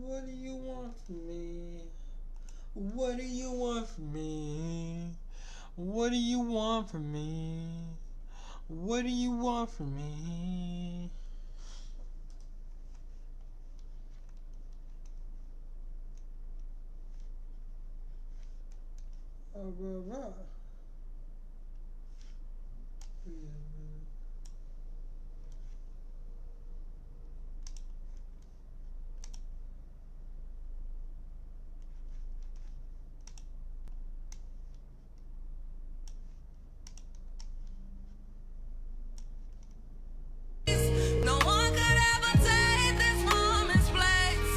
What do you want from me? What do you want from me? What do you want from me? What do you want from me? No one could ever take this woman's place.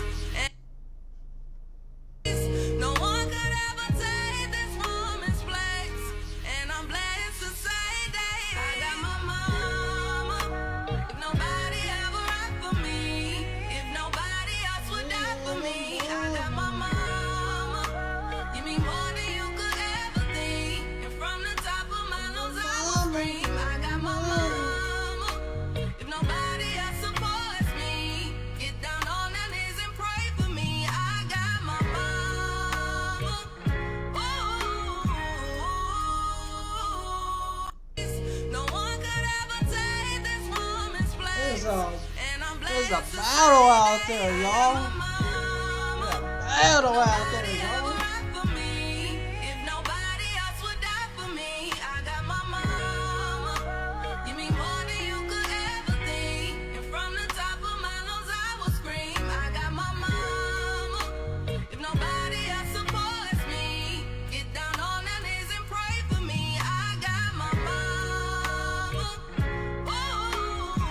No one could ever take this woman's place. And I'm blessed to say that I got my mama. If nobody ever rocked for me, if nobody else would die for me, I got my mama. You mean more than you could ever think. And from the top of my lungs I will scream, I got my mama. If nobody else supports me, get down on their knees and pray for me. I got my mama. Ooh. No one could ever take this woman's place. And I'm There's blessed a to battle say out that there, I y'all. got my mama. Battle out there, Nobody ever y'all. rocked for me. If nobody else would die for me, I got my mama. You mean more than you could ever think. And from the top of my lungs I will scream, I got my mama. If nobody else supports me, get down on their knees and pray for me. I got my mama. Ooh.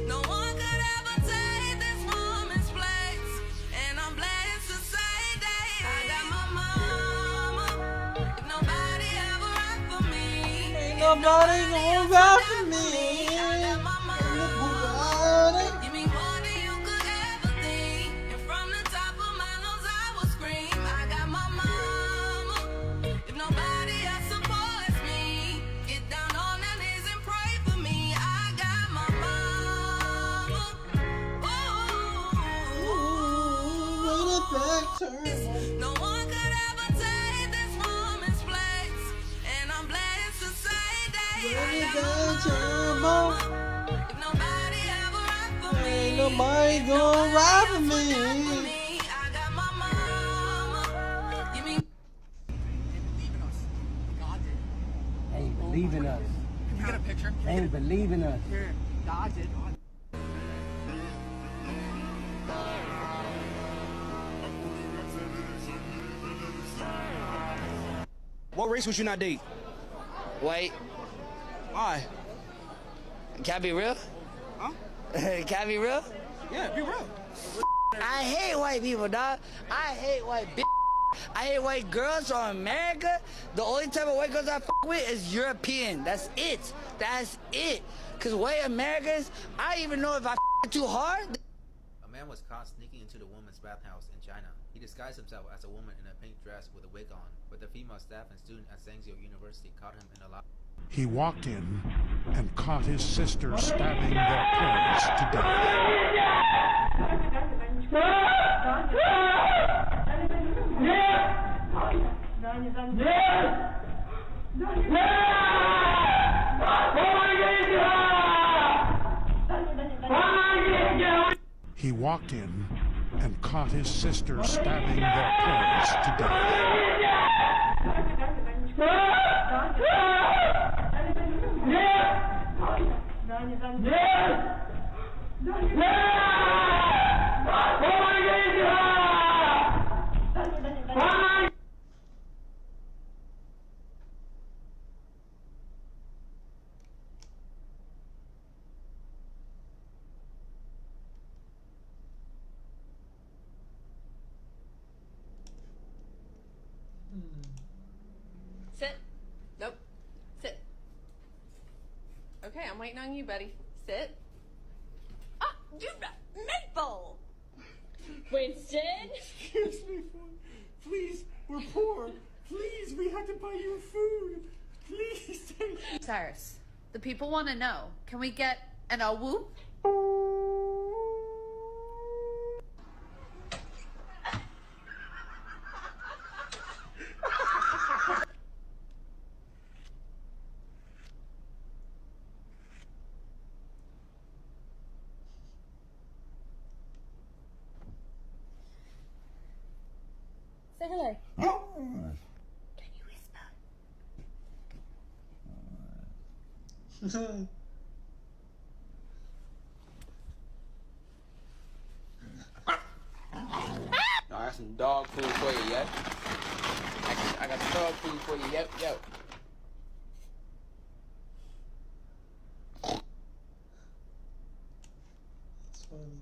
No one could ever take this woman's place. And I'm blessed to say that I got my mama. If nobody ever rocked for me, Ain't nobody gonna ride for me. I got my mama. Nobody. You mean more than you could ever think. And from the top of my lungs I will scream, I got my mama. If nobody else supports me, get down on their knees and pray for me. I got my mama. When the back turns. No one could ever take this woman's place. And I'm blessed to say that When I the got back my turns. mama. If nobody ever rocked for me, Ain't nobody gonna ride for me. I got my mama. You mean Ain't believing us. Can we get a picture? Ain't believing us. Here, dodge it. What race would you not date? White. Why? Can I be real? Huh? Can I be real? Yeah, be real. I hate white people, dog. I hate white bitch. I hate white girls from America. The only type of white girls I fuck with is European. That's it. That's it. Cause white Americans, I even know if I too hard. A man was caught sneaking into the woman's bathhouse in China. He disguised himself as a woman in a pink dress with a wig on, but the female staff and student at Sangzhou University caught him in a lobby. He walked in and caught his sister stabbing their parents to death. He walked in and caught his sister stabbing their parents to death. Sit. Nope. Sit. Okay, I'm waiting on you, buddy. Sit. Ah, you Maple! Winston? Excuse me, please, we're poor. Please, we have to buy you food. Please, thank you. Cyrus, the people want to know. Can we get an a whoop? Say hello. Can you whisper? I got some dog food for you, yep. I got some dog food for you, yep. It's funny.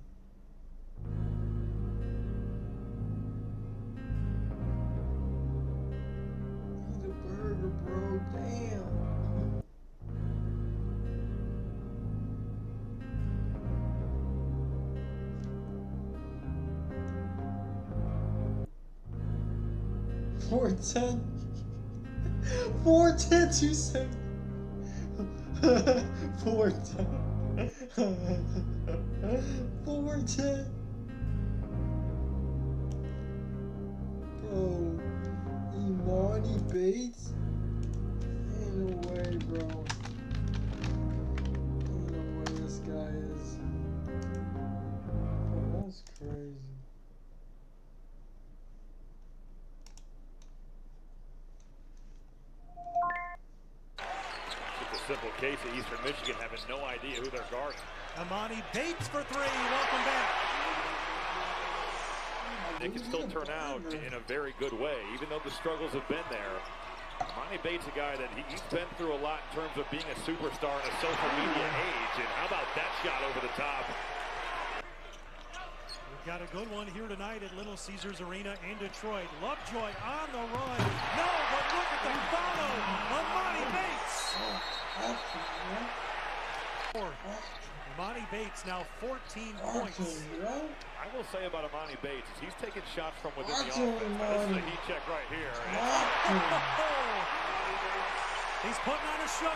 Eat a burger, bro. Damn. $4.10. $4.10. You said. $4.10. $4.10. Bro, Imani Bates? Ain't no way, bro. Ain't no way this guy is. Bro, that's crazy. It's a simple case of Eastern Michigan having no idea who they're guarding. Amani Bates for three. Welcome back. It can still turn out in a very good way, even though the struggles have been there. Amani Bates, a guy that he's been through a lot in terms of being a superstar in a social media age. And how about that shot over the top? We've got a good one here tonight at Little Caesars Arena in Detroit. Lovejoy on the run. No, but look at the follow. Amani Bates. Amani Bates now 14 points. I will say about Amani Bates is he's taking shots from within the offense. This is a heat check right here. He's putting on a show.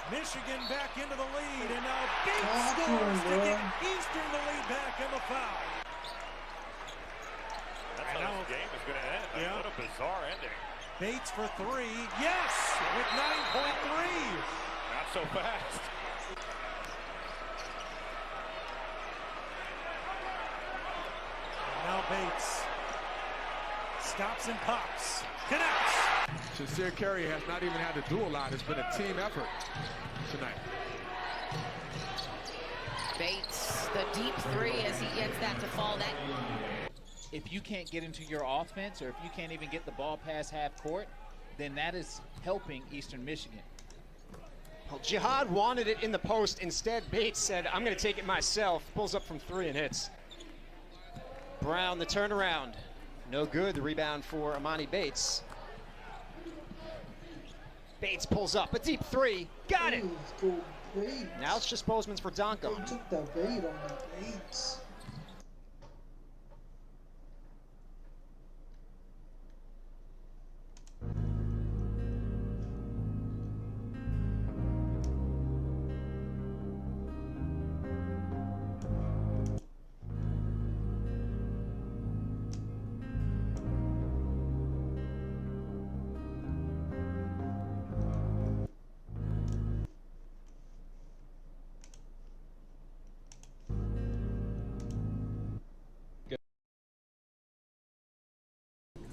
Michigan back into the lead, and now Bates scores to give Eastern the lead back in the foul. That's how this game is going to end. Yeah. What a bizarre ending. Bates for three. Yes, with 9.3. Not so fast. And now Bates stops and pops. Connects. Sincere Carey has not even had to do a lot. It's been a team effort tonight. Bates, the deep three as he gets that to fall. That if you can't get into your offense, or if you can't even get the ball past half court, then that is helping Eastern Michigan. Well, Jihad wanted it in the post. Instead, Bates said, I'm going to take it myself. Pulls up from three and hits. Brown, the turnaround. No good. The rebound for Amani Bates. Bates pulls up. A deep three. Got it. Now it's just Bozeman's for Donko. They took the bait on the Bates.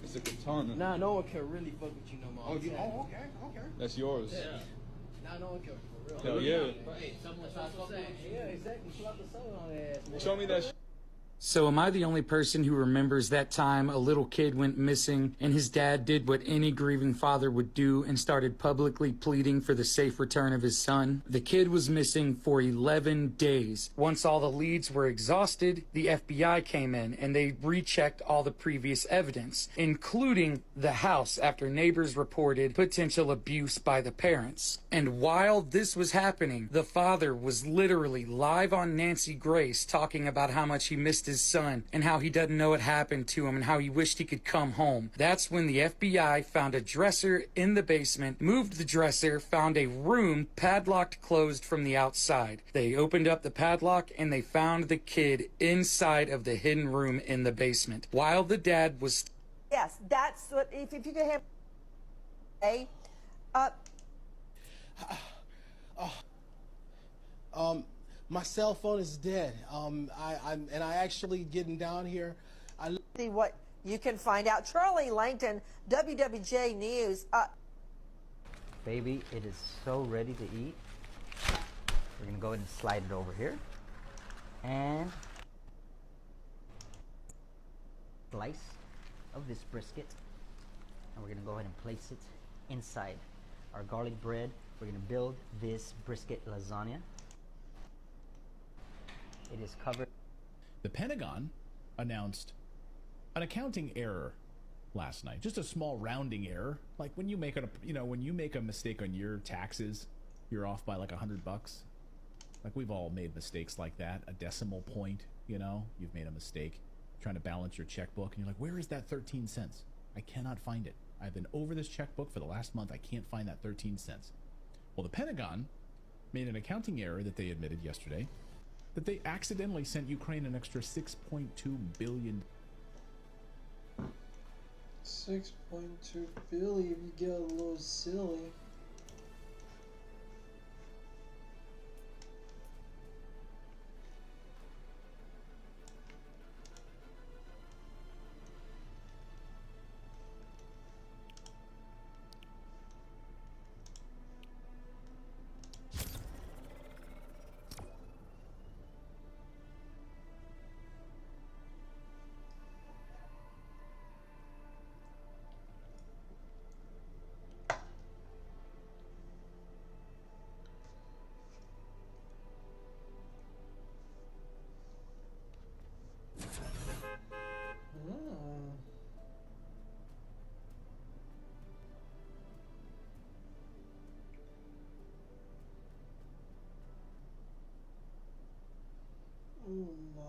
It's a katana. Nah, no one can really fuck with you no more. Okay. That's yours. Yeah. Nah, no one can for real. Hell yeah. Hey, someone shot the sun. Yeah, exactly. Slap the sun on their ass, man. Show me that. So am I the only person who remembers that time a little kid went missing and his dad did what any grieving father would do and started publicly pleading for the safe return of his son? The kid was missing for 11 days. Once all the leads were exhausted, the FBI came in and they rechecked all the previous evidence, including the house after neighbors reported potential abuse by the parents. And while this was happening, the father was literally live on Nancy Grace talking about how much he missed his son and how he doesn't know what happened to him and how he wished he could come home. That's when the FBI found a dresser in the basement, moved the dresser, found a room padlocked closed from the outside. They opened up the padlock and they found the kid inside of the hidden room in the basement. While the dad was... Yes, that's what, if you could have My cell phone is dead. I actually getting down here. See what you can find out. Charlie Langton, WWJ News. Baby, it is so ready to eat. We're gonna go ahead and slide it over here. And slice of this brisket. And we're gonna go ahead and place it inside our garlic bread. We're gonna build this brisket lasagna. It is covered. The Pentagon announced an accounting error last night. Just a small rounding error. Like when you make when you make a mistake on your taxes, you're off by like $100. Like we've all made mistakes like that. A decimal point, you've made a mistake trying to balance your checkbook and you're like, where is that 13 cents? I cannot find it. I've been over this checkbook for the last month. I can't find that 13 cents. Well, the Pentagon made an accounting error that they admitted yesterday, that they accidentally sent Ukraine an extra $6.2 billion. 6.2 billion if you get a little silly. Oh my.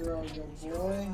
Bro, your boy.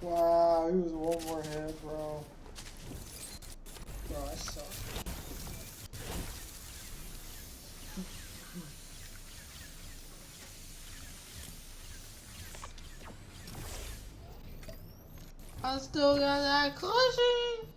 Wow, he was one more hit, bro. Bro, I suck. I still got that cushion.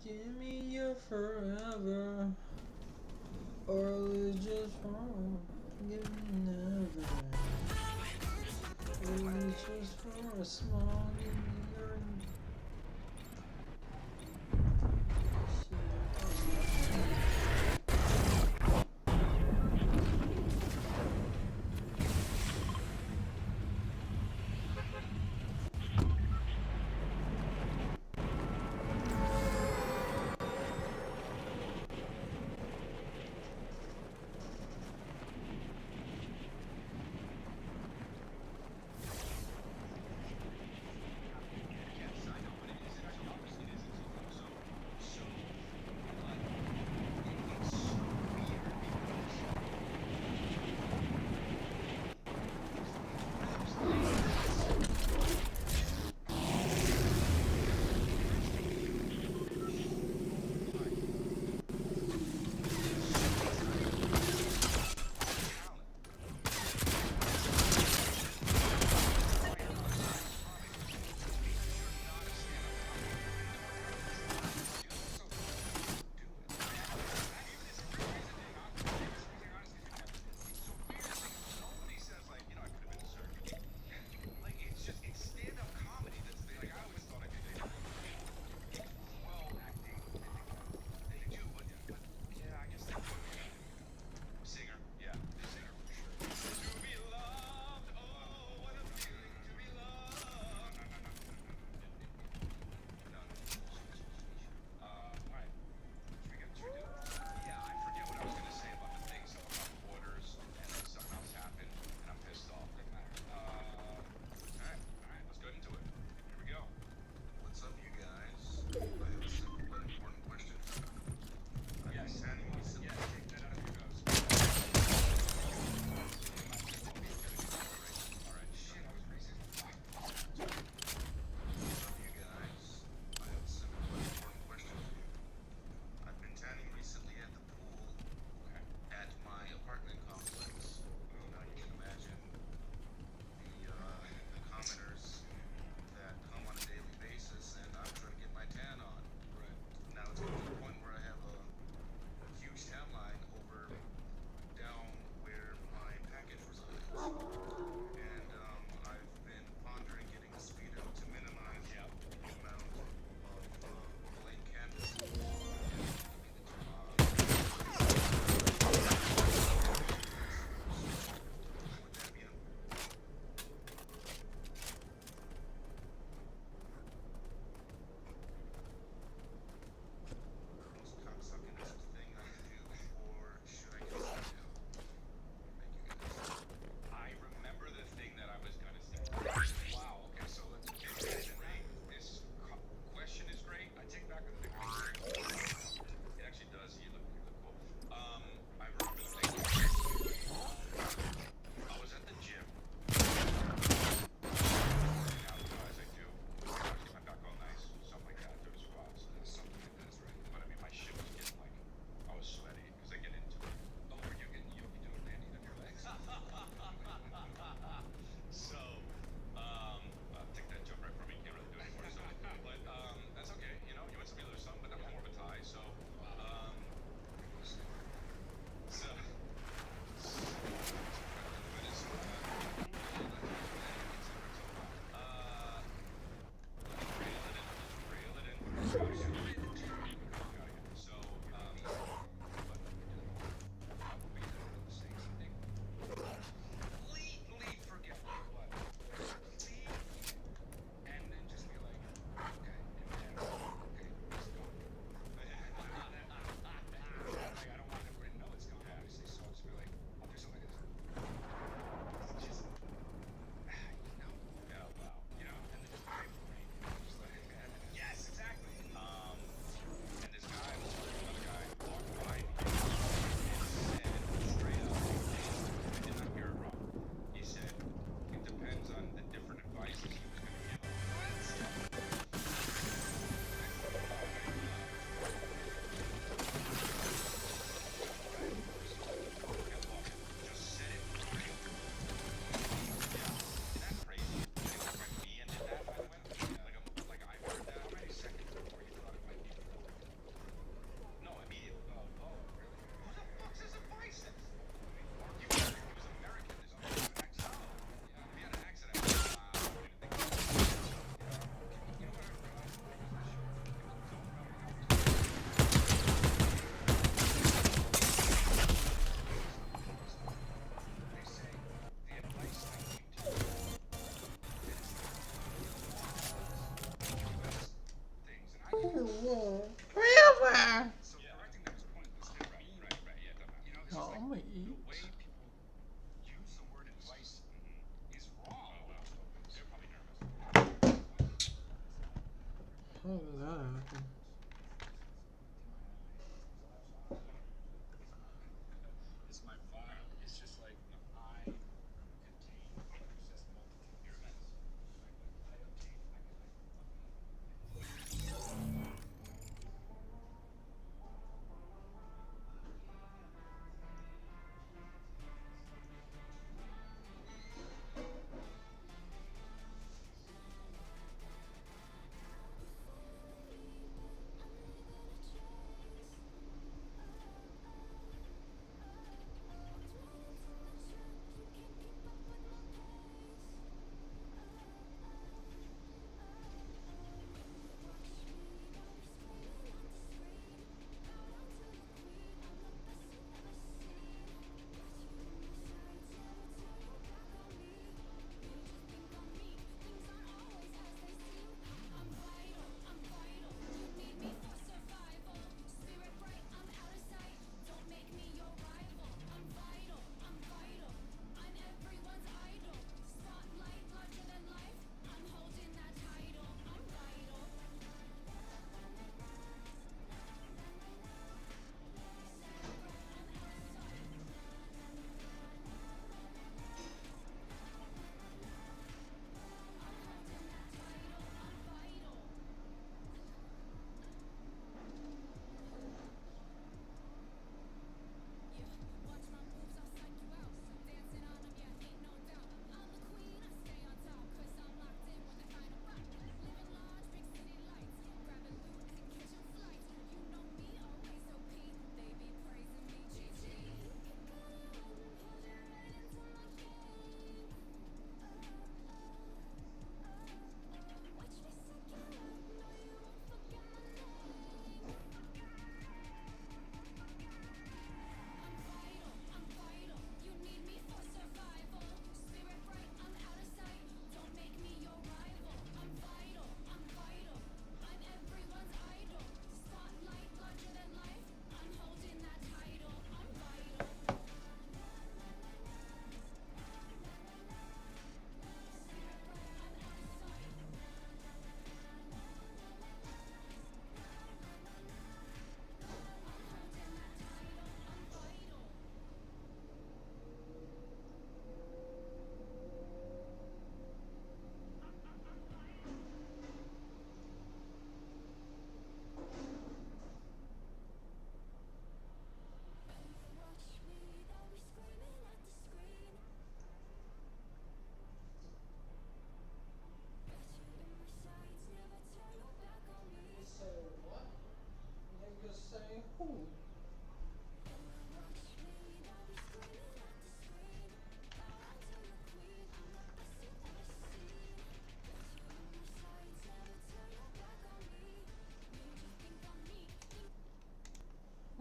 Give me your forever, or it's just wrong. Give me never. Or it's just for a small. Give me your.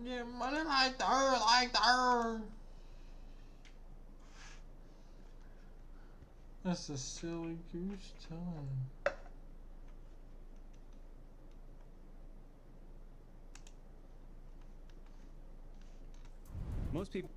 get money like that. That's a silly goose time. Most people.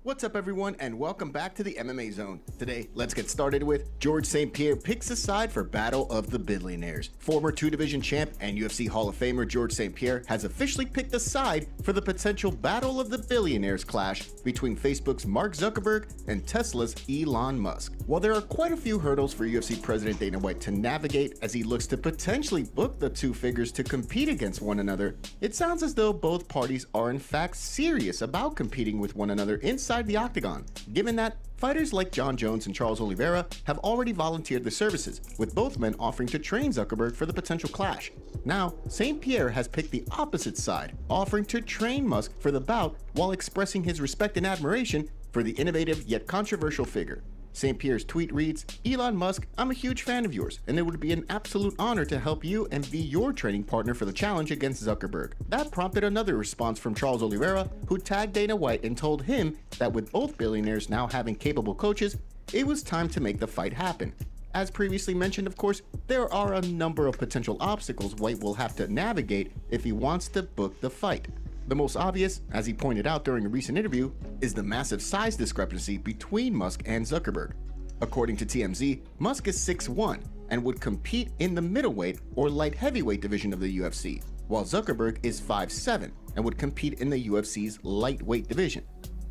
What's up, everyone, and welcome back to the MMA Zone. Today, let's get started with George St. Pierre picks a side for Battle of the Billionaires. Former two-division champ and UFC Hall of Famer George St. Pierre has officially picked a side for the potential Battle of the Billionaires clash between Facebook's Mark Zuckerberg and Tesla's Elon Musk. While there are quite a few hurdles for UFC President Dana White to navigate as he looks to potentially book the two figures to compete against one another, it sounds as though both parties are in fact serious about competing with one another inside the octagon, given that fighters like John Jones and Charles Oliveira have already volunteered their services, with both men offering to train Zuckerberg for the potential clash. Now, St. Pierre has picked the opposite side, offering to train Musk for the bout while expressing his respect and admiration for the innovative yet controversial figure. St. Pierre's tweet reads, "Elon Musk, I'm a huge fan of yours, and it would be an absolute honor to help you and be your training partner for the challenge against Zuckerberg." That prompted another response from Charles Oliveira, who tagged Dana White and told him that with both billionaires now having capable coaches, it was time to make the fight happen. As previously mentioned, of course, there are a number of potential obstacles White will have to navigate if he wants to book the fight. The most obvious, as he pointed out during a recent interview, is the massive size discrepancy between Musk and Zuckerberg. According to TMZ, Musk is 6'1" and would compete in the middleweight or light heavyweight division of the UFC, while Zuckerberg is 5'7" and would compete in the UFC's lightweight division.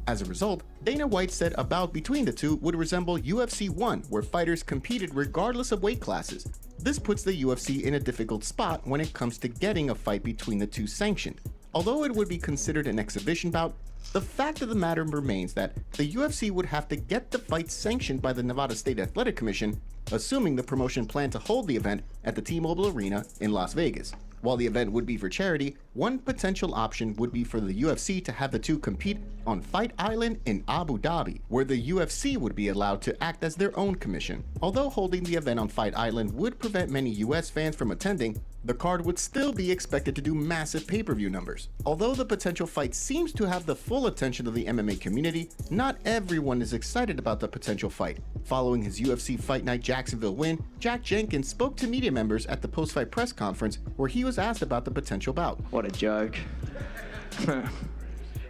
As a result, Dana White said a bout between the two would resemble UFC 1, where fighters competed regardless of weight classes. This puts the UFC in a difficult spot when it comes to getting a fight between the two sanctioned. Although it would be considered an exhibition bout, the fact of the matter remains that the UFC would have to get the fight sanctioned by the Nevada State Athletic Commission, assuming the promotion planned to hold the event at the T-Mobile Arena in Las Vegas. While the event would be for charity, one potential option would be for the UFC to have the two compete on Fight Island in Abu Dhabi, where the UFC would be allowed to act as their own commission. Although holding the event on Fight Island would prevent many US fans from attending, the card would still be expected to do massive pay-per-view numbers. Although the potential fight seems to have the full attention of the MMA community, not everyone is excited about the potential fight. Following his UFC Fight Night Jacksonville win, Jack Jenkins spoke to media members at the post-fight press conference where he was asked about the potential bout. What a joke.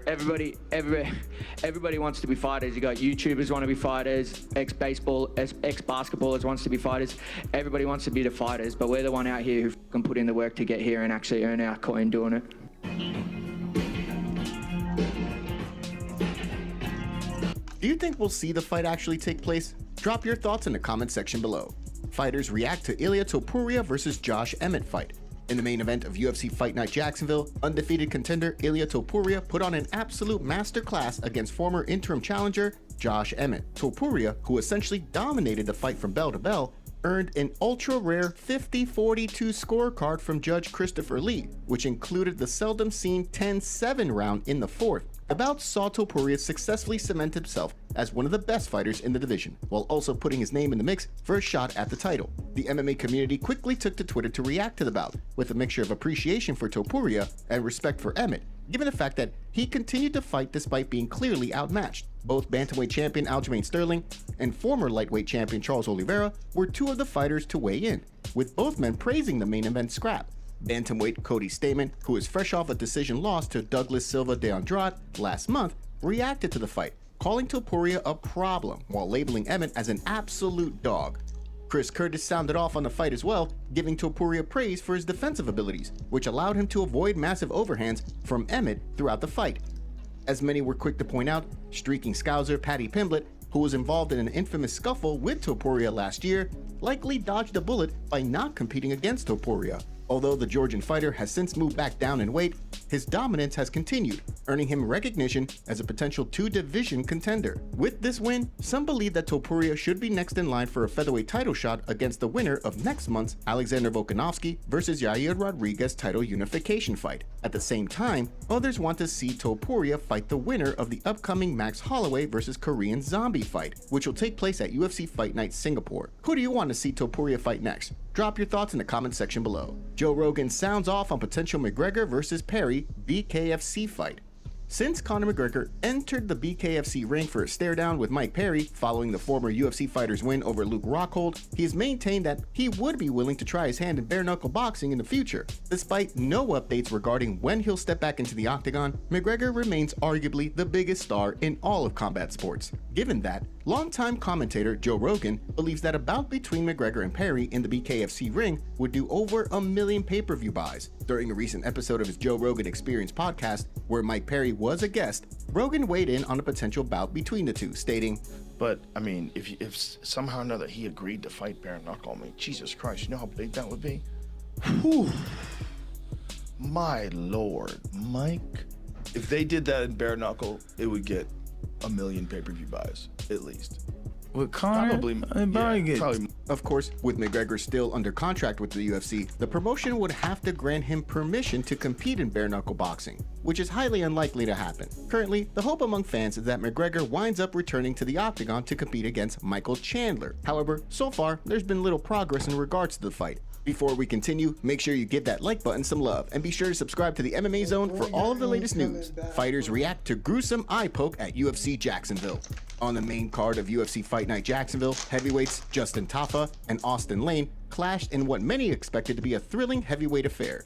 Everybody wants to be fighters. You got YouTubers want to be fighters, ex-basketballers wants to be fighters. Everybody wants to be the fighters, but we're the one out here who can put in the work to get here and actually earn our coin doing it. Do you think we'll see the fight actually take place? Drop your thoughts in the comment section below. Fighters react to Ilia Topuria versus Josh Emmett fight. In the main event of UFC Fight Night Jacksonville, undefeated contender Ilia Topuria put on an absolute masterclass against former interim challenger Josh Emmett. Topuria, who essentially dominated the fight from bell to bell, earned an ultra-rare 50-42 scorecard from Judge Christopher Lee, which included the seldom-seen 10-7 round in the fourth. The bout saw Topuria successfully cement himself as one of the best fighters in the division, while also putting his name in the mix for a shot at the title. The MMA community quickly took to Twitter to react to the bout, with a mixture of appreciation for Topuria and respect for Emmett, given the fact that he continued to fight despite being clearly outmatched. Both bantamweight champion Aljamain Sterling and former lightweight champion Charles Oliveira were two of the fighters to weigh in, with both men praising the main event scrap. Bantamweight Cody Stamann, who is fresh off a decision loss to Douglas Silva de Andrade last month, reacted to the fight, calling Topuria a problem while labeling Emmett as an absolute dog. Chris Curtis sounded off on the fight as well, giving Topuria praise for his defensive abilities, which allowed him to avoid massive overhands from Emmett throughout the fight. As many were quick to point out, streaking Scouser Paddy Pimblett, who was involved in an infamous scuffle with Topuria last year, likely dodged a bullet by not competing against Topuria. Although the Georgian fighter has since moved back down in weight, his dominance has continued, earning him recognition as a potential two-division contender. With this win, some believe that Topuria should be next in line for a featherweight title shot against the winner of next month's Alexander Volkanovski versus Yair Rodriguez title unification fight. At the same time, others want to see Topuria fight the winner of the upcoming Max Holloway versus Korean Zombie fight, which will take place at UFC Fight Night Singapore. Who do you want to see Topuria fight next? Drop your thoughts in the comment section below. Joe Rogan sounds off on potential McGregor versus Perry BKFC fight. Since Conor McGregor entered the BKFC ring for a stare down with Mike Perry following the former UFC fighter's win over Luke Rockhold, he has maintained that he would be willing to try his hand in bare knuckle boxing in the future. Despite no updates regarding when he'll step back into the octagon, McGregor remains arguably the biggest star in all of combat sports. Given that, longtime commentator Joe Rogan believes that a bout between McGregor and Perry in the BKFC ring would do over 1 million pay-per-view buys. During a recent episode of his Joe Rogan Experience podcast, where Mike Perry was a guest, Rogan weighed in on a potential bout between the two, stating, "But, I mean, if somehow or another he agreed to fight bare knuckle, I mean, Jesus Christ, you know how big that would be? Whew. My Lord, Mike. If they did that in bare knuckle, it would get 1 million pay-per-view buys, at least." With Conor, probably. Of course, with McGregor still under contract with the UFC, the promotion would have to grant him permission to compete in bare knuckle boxing, which is highly unlikely to happen. Currently, the hope among fans is that McGregor winds up returning to the octagon to compete against Michael Chandler. However, so far, there's been little progress in regards to the fight. Before we continue, make sure you give that like button some love and be sure to subscribe to the MMA Zone for all of the latest news. Fighters react to gruesome eye poke at UFC Jacksonville. On the main card of UFC Fight Night Jacksonville, heavyweights Justin Tafa and Austin Lane clashed in what many expected to be a thrilling heavyweight affair.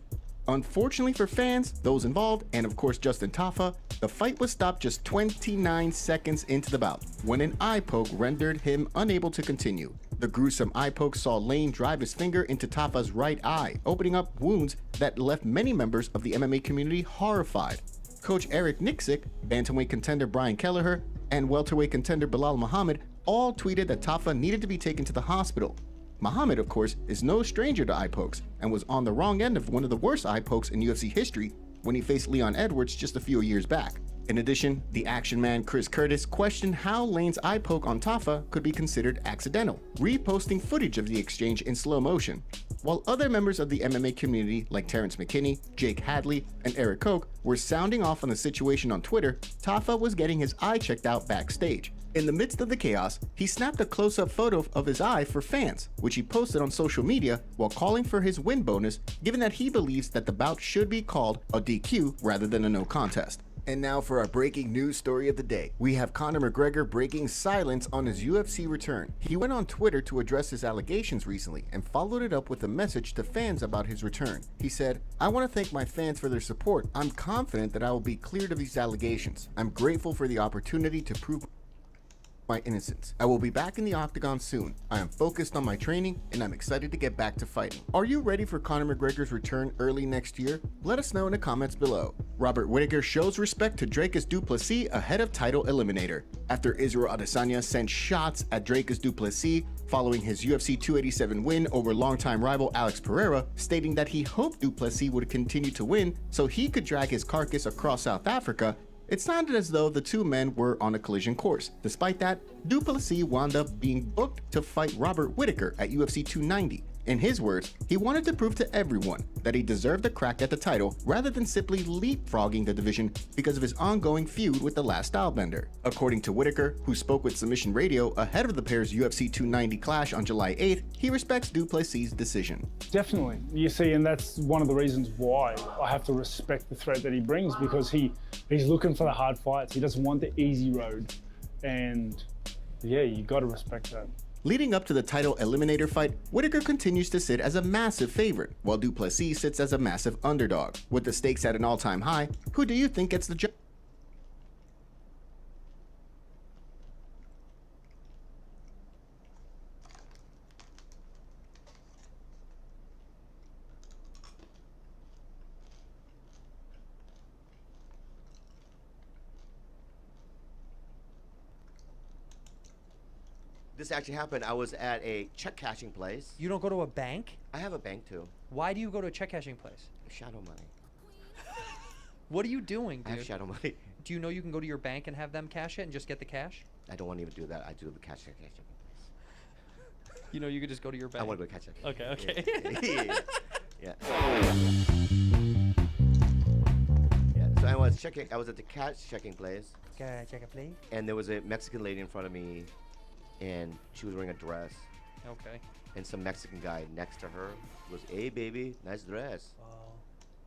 Unfortunately for fans, those involved, and of course Justin Tafa, the fight was stopped just 29 seconds into the bout when an eye poke rendered him unable to continue. The gruesome eye poke saw Lane drive his finger into Tafa's right eye, opening up wounds that left many members of the MMA community horrified. Coach Eric Nixick, bantamweight contender Brian Kelleher, and welterweight contender Bilal Muhammad all tweeted that Tafa needed to be taken to the hospital. Muhammad, of course, is no stranger to eye pokes and was on the wrong end of one of the worst eye pokes in UFC history when he faced Leon Edwards just a few years back. In addition, the action man Chris Curtis questioned how Lane's eye poke on Tafa could be considered accidental, reposting footage of the exchange in slow motion. While other members of the MMA community like Terrence McKinney, Jake Hadley, and Eric Koch were sounding off on the situation on Twitter, Tafa was getting his eye checked out backstage. In the midst of the chaos, he snapped a close-up photo of his eye for fans, which he posted on social media while calling for his win bonus, given that he believes that the bout should be called a DQ rather than a no contest. And now for our breaking news story of the day. We have Conor McGregor breaking silence on his UFC return. He went on Twitter to address his allegations recently and followed it up with a message to fans about his return. He said, "I want to thank my fans for their support. I'm confident that I will be cleared of these allegations. I'm grateful for the opportunity to prove my innocence. I will be back in the octagon soon. I am focused on my training and I'm excited to get back to fighting." Are you ready for Conor McGregor's return early next year? Let us know in the comments below. Robert Whittaker shows respect to Dricus du Plessis ahead of title eliminator. After Israel Adesanya sent shots at Dricus du Plessis following his UFC 287 win over longtime rival Alex Pereira, stating that he hoped du Plessis would continue to win so he could drag his carcass across South Africa, it sounded as though the two men were on a collision course. Despite that, du Plessis wound up being booked to fight Robert Whittaker at UFC 290. In his words, he wanted to prove to everyone that he deserved a crack at the title rather than simply leapfrogging the division because of his ongoing feud with the last stylebender. According to Whittaker, who spoke with Submission Radio ahead of the pair's UFC 290 clash on July 8th, he respects du Plessis' decision. Definitely. You see, and that's one of the reasons why I have to respect the threat that he brings, because he's looking for the hard fights. He doesn't want the easy road. And yeah, you got to respect that. Leading up to the title eliminator fight, Whittaker continues to sit as a massive favorite, while du Plessis sits as a massive underdog. With the stakes at an all-time high, who do you think gets the job? This actually happened. I was at a check cashing place. You don't go to a bank? I have a bank too. Why do you go to a check cashing place? Shadow money. What are you doing, dude? I have shadow money. Do you know you can go to your bank and have them cash it and just get the cash? I don't want to even do that. I do the cashing. You know you could just go to your bank. I want to go cash it. Okay. Yeah. So I was checking. I was at the cash checking place. Check a place. And there was a Mexican lady in front of me, and she was wearing a dress. Okay. And some Mexican guy next to her goes, "Hey, baby, nice dress."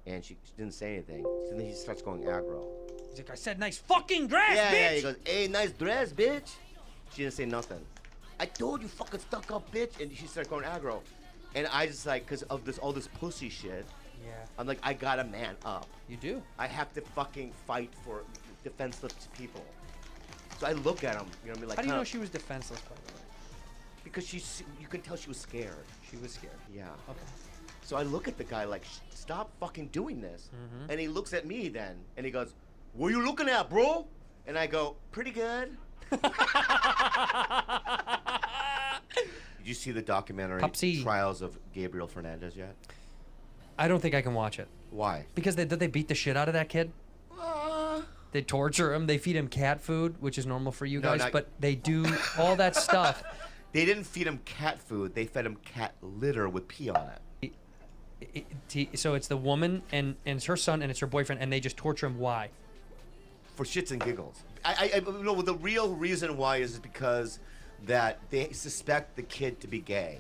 And she didn't say anything. So then he starts going aggro. He's like, I said nice fucking dress, Yeah, bitch! yeah. He goes, "Hey, nice dress, bitch." She didn't say nothing. "I told you, fucking stuck up bitch," and she started going aggro. And I just like, cause of all this pussy shit. Yeah. I'm like, I gotta man up. You do. I have to fucking fight for defenseless people. So I look at him, you know what I mean? Like, How do you know kinda- she was defenseless, by the way? Because you could tell she was scared. She was scared. Yeah. Okay. So I look at the guy like, stop fucking doing this. Mhm. And he looks at me then, and he goes, "What are you looking at, bro?" And I go, "Pretty good." Did you see the documentary Popsy. Trials of Gabriel Fernandez yet? I don't think I can watch it. Why? Because did they beat the shit out of that kid? They torture him. They feed him cat food, which is normal for you No, guys, not- but they do all that stuff. They didn't feed him cat food. They fed him cat litter with pee on it. So it's the woman and it's her son and it's her boyfriend, and they just torture him. Why? For shits and giggles. I no, the real reason why is because that they suspect the kid to be gay.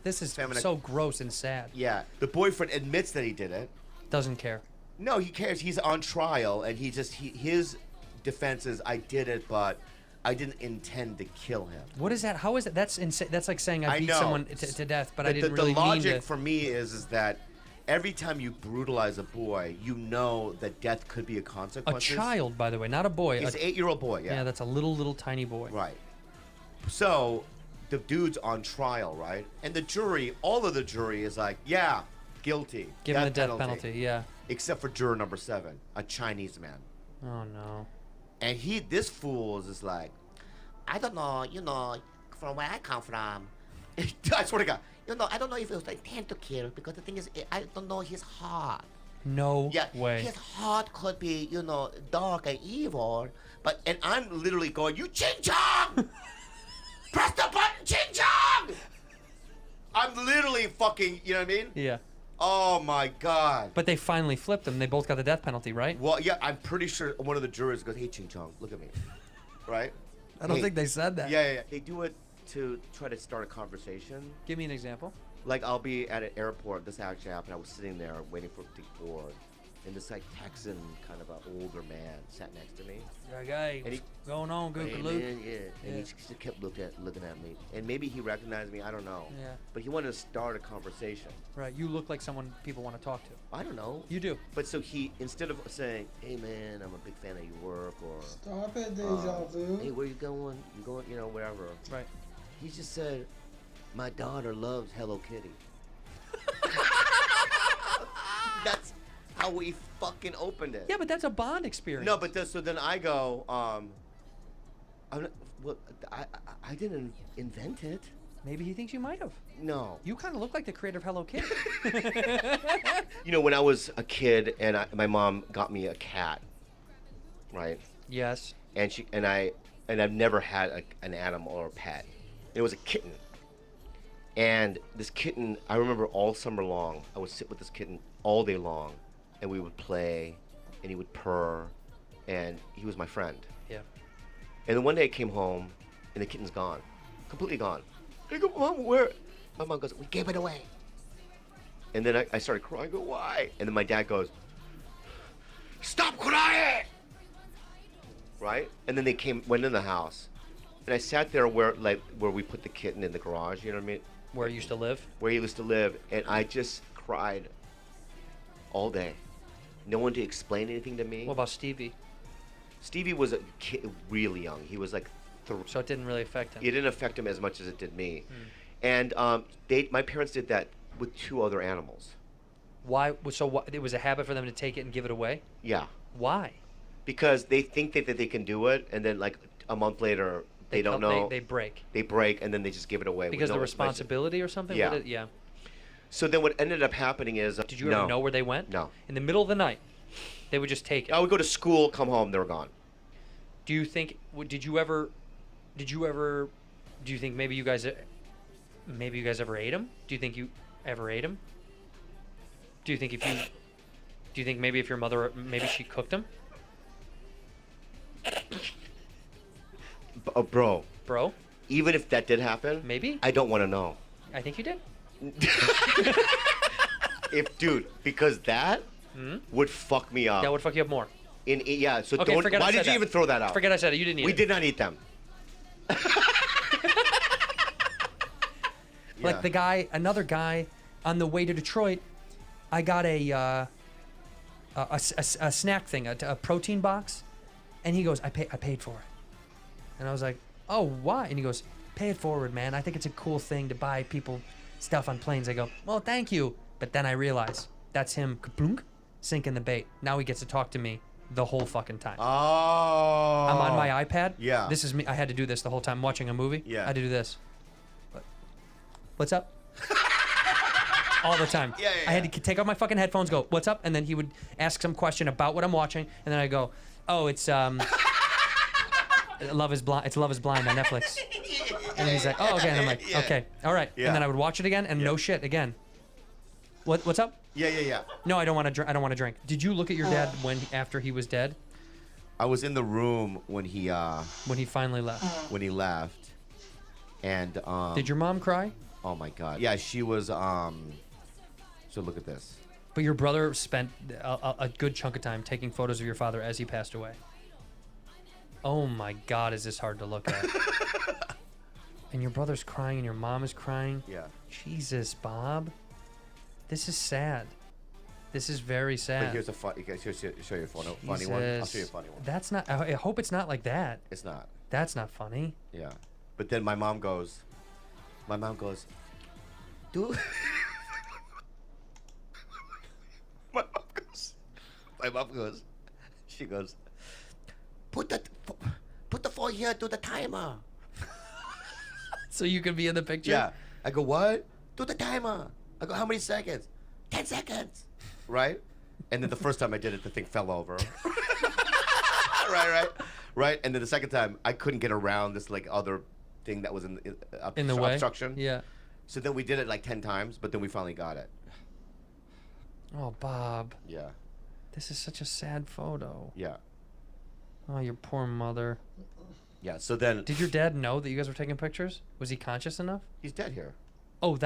This is so gross and sad. Yeah, the boyfriend admits that he did it. Doesn't care. No, he cares. He's on trial, and his defense is, "I did it, but I didn't intend to kill him." What is that? How is it? That's insane. That's like saying I beat know. someone to death, but I didn't the really logic mean to. for me is that every time you brutalize a boy, you know that death could be a A consequence. child, by the way, not a boy. He's an 8-year-old boy. Yeah. Yeah, that's a little tiny boy. Right. So the dude's on trial, right? And the jury, all of the jury is like, "Yeah, guilty." Give him the death penalty. Yeah. Except for juror number 7, a Chinese man. Oh no. And this fool is just like, "I don't know, from where I come from." I swear to God, I don't know if it was like intent to kill, because the thing is, I don't know his heart. No Yeah, way. his heart could be, dark and evil. And I'm literally going, "You ching chong! Press the button, ching chong!" I'm literally fucking, you know what I mean? Yeah. Oh my God. But they finally flipped them. They both got the death penalty, right? Well, yeah, I'm pretty sure one of the jurors goes, "Hey, ching chong, look at me." Right? I don't Hey. think they said that. Yeah. They do it to try to start a conversation. Give me an example. Like, I'll be at an airport. This actually happened. I was sitting there waiting for it to take board, and this like Texan kind of an older man sat next to me. Yeah, guy, And he- what's going on, Hey, Googaloo? man, yeah. And he just kept looking at me, and maybe he recognized me. I don't know. Yeah. But he wanted to start a conversation. Right, you look like someone people want to talk to. I don't know. You do. But so he, instead of saying, "Hey man, I'm a big fan of your work," or Stop it, deja vu. "Hey, where you going? You going? Wherever." Right. He just said, "My daughter loves Hello Kitty." That's how we fucking opened it. Yeah, but that's a Bond experience. No, but so then I go, I'm not, well, I didn't invent it. Maybe he thinks you might have. No. You kind of look like the creator of Hello Kitty. When I was a kid and my mom got me a cat, right? Yes. And I've never had an animal or a pet. It was a kitten. And this kitten, I remember all summer long, I would sit with this kitten all day long, and we would play, and he would purr, and he was my friend. Yeah. And then one day I came home, and the kitten's gone, completely gone. I go, "Mom, where?" My mom goes, "We gave it away." And then I started crying. I go, "Why?" And then my dad goes, "Stop crying!" Right? And then they went in the house, and I sat there where we put the kitten in the garage. You know what I mean? Where he used to live? Where he used to live, and I just cried all day. No one to explain anything to me. What about Stevie? Stevie was a kid, really young. He was like. So it didn't really affect him. It didn't affect him as much as it did me. And my parents did that with 2 other animals. Why? So it was a habit for them to take it and give it away? Yeah. Why? Because they think that they can do it, and then like a month later they don't know. They break. They break, and then they just give it away. Because with the no responsibility or something? Yeah. Yeah. So then what ended up happening is. Did you ever know where they went? No. In the middle of the night, they would just take it. I would go to school, come home, they were gone. Do you think? Did you think maybe you guys ever ate them? Do you think you ever ate them? Do you think maybe if your mother, maybe she cooked them? Bro. Bro? even if that did happen, maybe I don't want to know. I think you did. Because that would fuck me up. That would fuck you up more. Yeah, so Okay, don't. forget I Why said did you that. even throw that out? Forget I said it. You didn't eat We it. did not eat them. Like the guy, another guy, on the way to Detroit, I got a snack thing, a protein box, and he goes, I paid for it, and I was like, oh, why? And he goes, pay it forward, man. I think it's a cool thing to buy people stuff on planes. I go, well, thank you, but then I realize that's him, kaplunk, sinking the bait. Now he gets to talk to me the whole fucking time. Oh. I'm on my iPad. Yeah. This is me. I had to do this the whole time watching a movie. Yeah. I had to do this. What's up? All the time. Yeah. I had to take off my fucking headphones, go, what's up? And then he would ask some question about what I'm watching, and then I go, oh, it's Love is Blind. It's Love is Blind on Netflix. And then he's like, oh, okay. And I'm like, okay, all right. Yeah. And then I would watch it again, and no shit again. What's up? Yeah. No, I don't want to. I don't want to drink. Did you look at your dad after he was dead? I was in the room when he finally left. When he left, and did your mom cry? Oh my God. Yeah, she was. So look at this. But your brother spent a good chunk of time taking photos of your father as he passed away. Oh my God, is this hard to look at? And your brother's crying and your mom is crying. Yeah. Jesus, Bob. This is sad. This is very sad. But here's a funny. Show you a funny one. I'll show you a funny one. That's not. I hope it's not like that. It's not. That's not funny. Yeah. But then my mom goes, dude. My mom goes, she goes, put the phone here, do the timer. So you can be in the picture? Yeah. I go, what? Do the timer. I go, how many seconds? 10 seconds. Right? And then the first time I did it, the thing fell over. Right. And then the second time, I couldn't get around this like other thing that was in the way? obstruction. Yeah. So then we did it like 10 times, but then we finally got it. Oh, Bob. Yeah. This is such a sad photo. Yeah. Oh, your poor mother. Yeah, so then... Did your dad know that you guys were taking pictures? Was he conscious enough? He's dead here. Oh,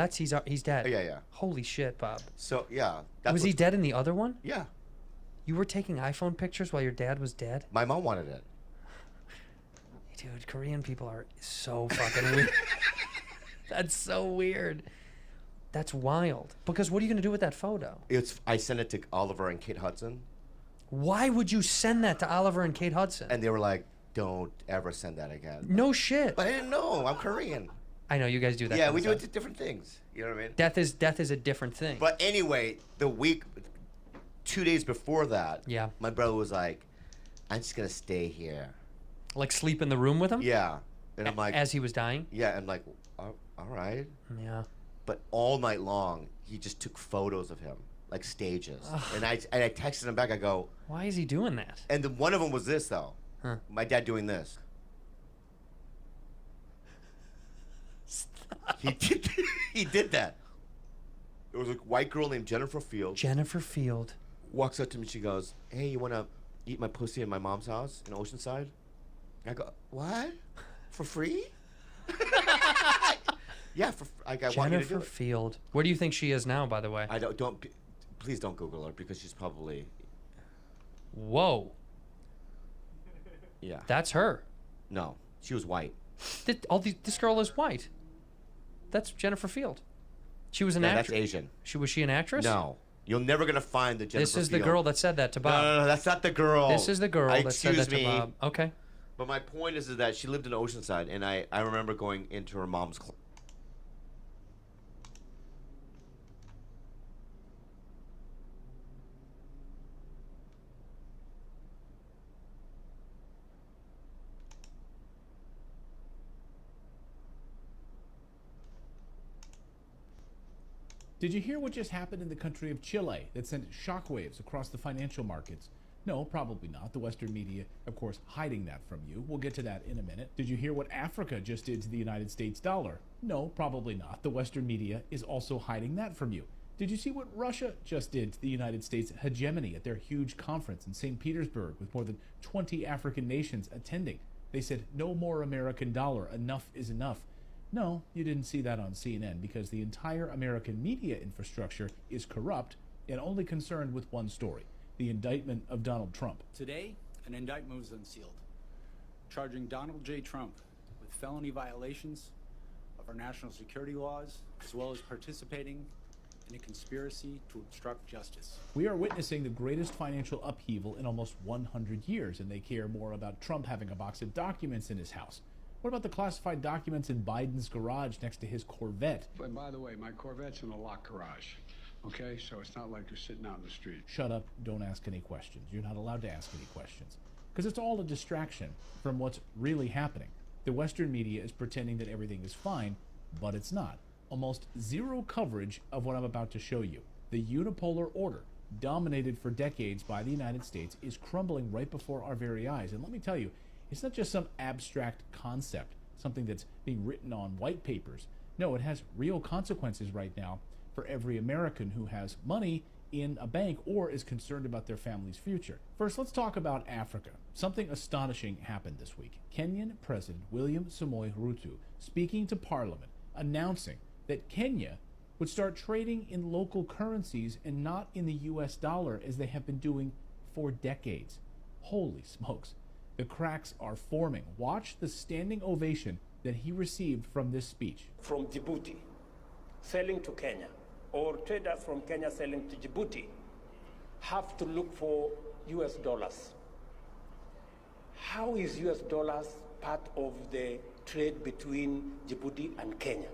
he's dead. Yeah. Holy shit, Bob. So, yeah. Was he dead in the other one? Yeah. You were taking iPhone pictures while your dad was dead? My mom wanted it. Dude, Korean people are so fucking weird. That's so weird. That's wild. Because what are you going to do with that photo? I sent it to Oliver and Kate Hudson. Why would you send that to Oliver and Kate Hudson? And they were like, don't ever send that again. No shit. But I didn't know. I'm Korean. I know, you guys do that. Yeah, we do it to different things. You know what I mean? Death is a different thing. But anyway, 2 days before that, yeah, my brother was like, I'm just going to stay here. Like sleep in the room with him? Yeah. And I'm like... As he was dying? Yeah, and like, all right. Yeah. But all night long, he just took photos of him, like stages. Ugh. And I texted him back, I go... Why is he doing that? And then one of them was this, though. Huh. My dad doing this. Stop. He did that. There was a white girl named Jennifer Field. Jennifer Field. Walks up to me, she goes, hey, you want to eat my pussy in my mom's house in Oceanside? I go, what? For free? Yeah, I want you to do Jennifer it. Field. Where do you think she is now, by the way? I please don't Google her because she's probably... Whoa. Yeah. That's her. No, she was white. This girl is white. That's Jennifer Field. She was an actress. That's Asian. Was she an actress? No. You're never going to find the Jennifer This is Field. the girl that said that to Bob. No, that's not the girl. This is the girl that said that to Bob. Okay. But my point is that she lived in Oceanside, and I remember going into her mom's closet. Did you hear what just happened in the country of Chile that sent shockwaves across the financial markets? No, probably not. The Western media, of course, hiding that from you. We'll get to that in a minute. Did you hear what Africa just did to the United States dollar? No, probably not. The Western media is also hiding that from you. Did you see what Russia just did to the United States hegemony at their huge conference in St. Petersburg with more than 20 African nations attending? They said, no more American dollar, enough is enough. No, you didn't see that on CNN because the entire American media infrastructure is corrupt and only concerned with one story, the indictment of Donald Trump. Today, an indictment was unsealed, charging Donald J. Trump with felony violations of our national security laws, as well as participating in a conspiracy to obstruct justice. We are witnessing the greatest financial upheaval in almost 100 years, and they care more about Trump having a box of documents in his house. What about the classified documents in Biden's garage next to his Corvette? And by the way, my Corvette's in a locked garage, okay? So it's not like you're sitting out in the street. Shut up, don't ask any questions. You're not allowed to ask any questions. Because it's all a distraction from what's really happening. The Western media is pretending that everything is fine, but it's not. Almost zero coverage of what I'm about to show you. The unipolar order, dominated for decades by the United States, is crumbling right before our very eyes. And let me tell you, it's not just some abstract concept, something that's being written on white papers. No, it has real consequences right now for every American who has money in a bank or is concerned about their family's future. First, let's talk about Africa. Something astonishing happened this week. Kenyan President William Samoei Ruto speaking to Parliament, announcing that Kenya would start trading in local currencies and not in the US dollar as they have been doing for decades. Holy smokes, the cracks are forming. Watch the standing ovation that he received from this speech. From Djibouti, selling to Kenya, or traders from Kenya selling to Djibouti, have to look for US dollars. How is US dollars part of the trade between Djibouti and Kenya?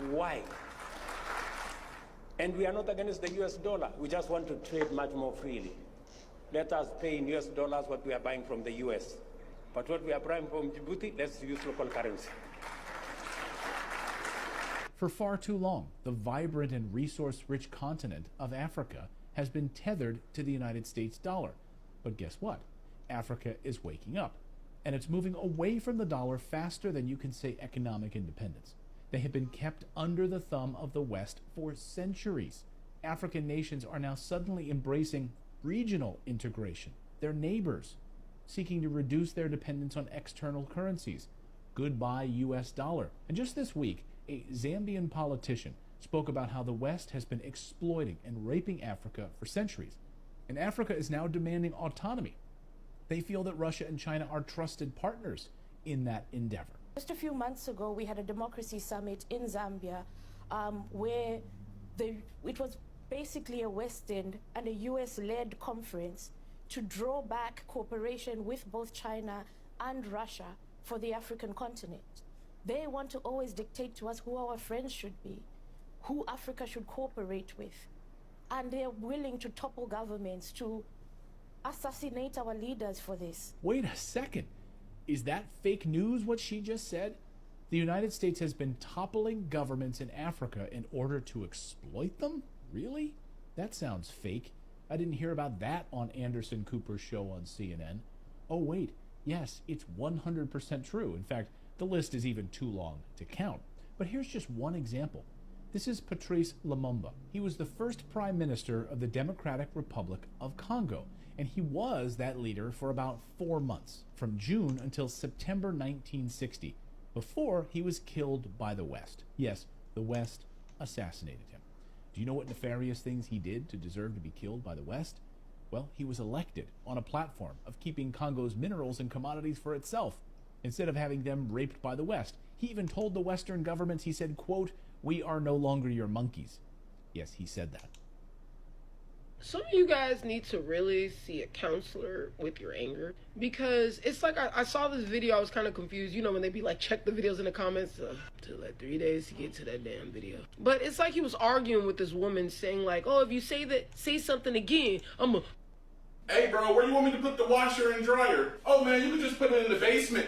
Why? And we are not against the US dollar. We just want to trade much more freely. Let us pay in US dollars what we are buying from the US. But what we are buying from Djibouti, let's use local currency. For far too long, the vibrant and resource-rich continent of Africa has been tethered to the United States dollar. But guess what? Africa is waking up, and it's moving away from the dollar faster than you can say economic independence. They have been kept under the thumb of the West for centuries. African nations are now suddenly embracing regional integration. Their neighbors, seeking to reduce their dependence on external currencies. Goodbye US dollar. And just this week, a Zambian politician spoke about how the West has been exploiting and raping Africa for centuries. And Africa is now demanding autonomy. They feel that Russia and China are trusted partners in that endeavor. Just a few months ago, we had a democracy summit in Zambia where it was basically a Western and a US-led conference to draw back cooperation with both China and Russia for the African continent. They want to always dictate to us who our friends should be, who Africa should cooperate with. And they're willing to topple governments, to assassinate our leaders for this. Wait a second. Is that fake news, what she just said? The United States has been toppling governments in Africa in order to exploit them? Really? That sounds fake. I didn't hear about that on Anderson Cooper's show on CNN. Oh wait, yes, it's 100% true. In fact, the list is even too long to count. But here's just one example. This is Patrice Lumumba. He was the first prime minister of the Democratic Republic of Congo, and he was that leader for about 4 months, from June until September 1960, before he was killed by the West. Yes, the West assassinated him. Do you know what nefarious things he did to deserve to be killed by the West? Well, he was elected on a platform of keeping Congo's minerals and commodities for itself, instead of having them raped by the West. He even told the Western governments, he said, quote, "We are no longer your monkeys." Yes, he said that. Some of you guys need to really see a counselor with your anger, because it's like I saw this video, I was kind of confused. You know when they be like, check the videos in the comments, took like 3 days to get to that damn video. But it's like he was arguing with this woman saying like, oh, if you say something again, I'm a... Hey bro, where you want me to put the washer and dryer? Oh man, you can just put it in the basement.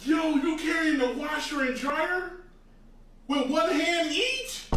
Yo, you carrying the washer and dryer? With one hand each?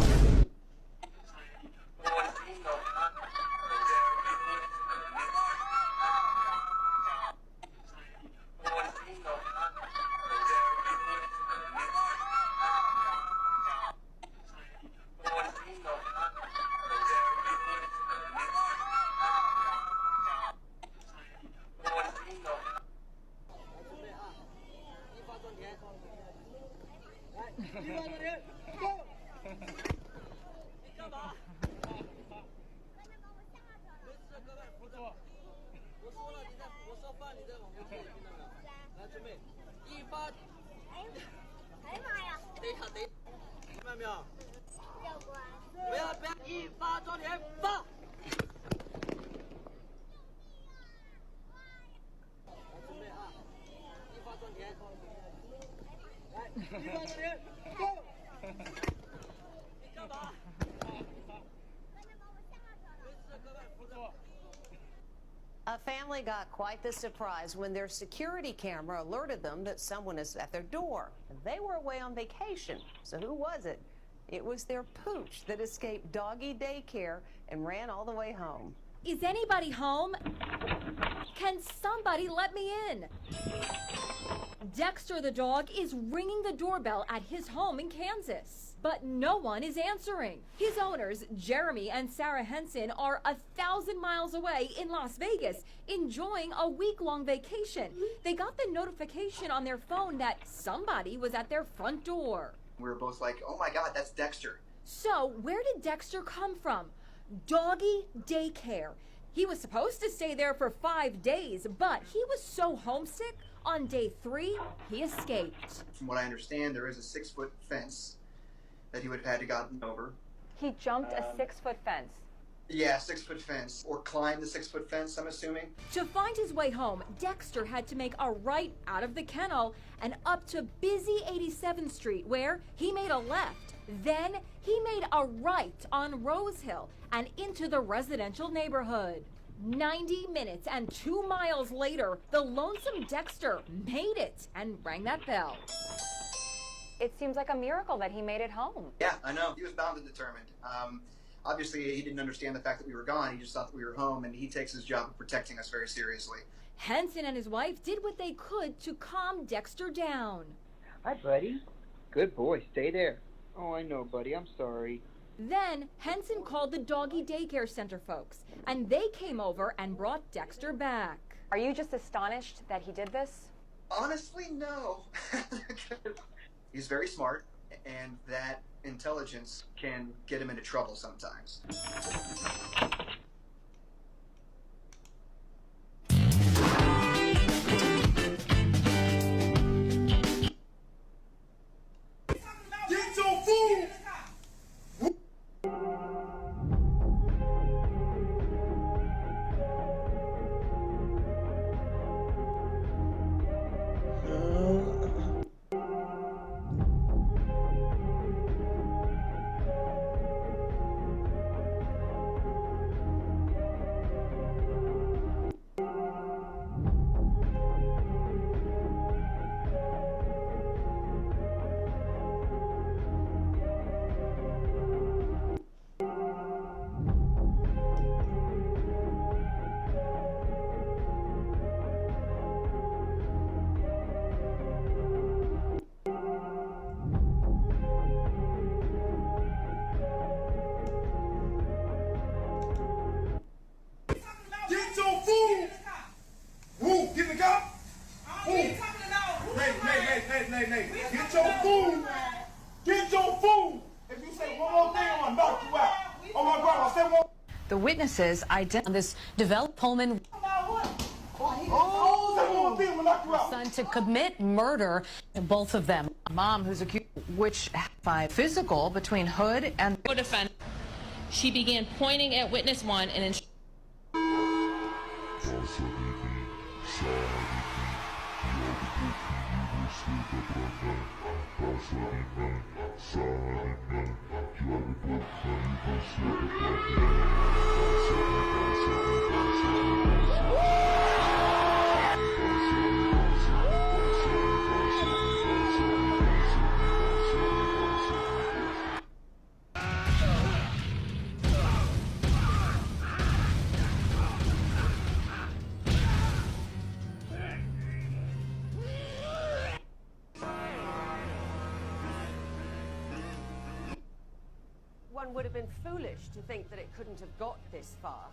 A family got quite the surprise when their security camera alerted them that someone is at their door. They were away on vacation. So who was it? It was their pooch that escaped doggy daycare and ran all the way home. Is anybody home? Can somebody let me in? Dexter the dog is ringing the doorbell at his home in Kansas, but no one is answering. His owners, Jeremy and Sarah Henson, are 1,000 miles away in Las Vegas, enjoying a week-long vacation. They got the notification on their phone that somebody was at their front door. We were both like, oh my God, that's Dexter. So where did Dexter come from? Doggy daycare. He was supposed to stay there for 5 days, but he was so homesick, on day 3, he escaped. From what I understand, there is a 6-foot fence that he would have had to gotten over. He jumped a 6-foot fence. Yeah, 6-foot fence. Or climbed the 6-foot fence, I'm assuming. To find his way home, Dexter had to make a right out of the kennel and up to busy 87th Street, where he made a left. Then he made a right on Rose Hill and into the residential neighborhood. 90 minutes and 2 miles later, the lonesome Dexter made it and rang that bell. It seems like a miracle that he made it home. Yeah, I know. He was bound and determined. Obviously, he didn't understand the fact that we were gone. He just thought that we were home, and he takes his job of protecting us very seriously. Henson and his wife did what they could to calm Dexter down. Hi, buddy. Good boy. Stay there. Oh, I know, buddy. I'm sorry. Then Henson called the doggy daycare center folks, and they came over and brought Dexter back. Are you just astonished that he did this? Honestly, no. He's very smart, and that intelligence can get him into trouble sometimes. Get your food! Get your food! Woo, get the cop! Woo! Nay. Get your food! Get your food! If you say one more thing, I'm gonna knock you out. Oh my God, I said one. The witnesses identified this developed Pullman son to commit murder, both of them. Mom, who's accused, which by physical between Hood and co-defendant. She began pointing at witness 1 and One would have been foolish to think that it couldn't have got this far.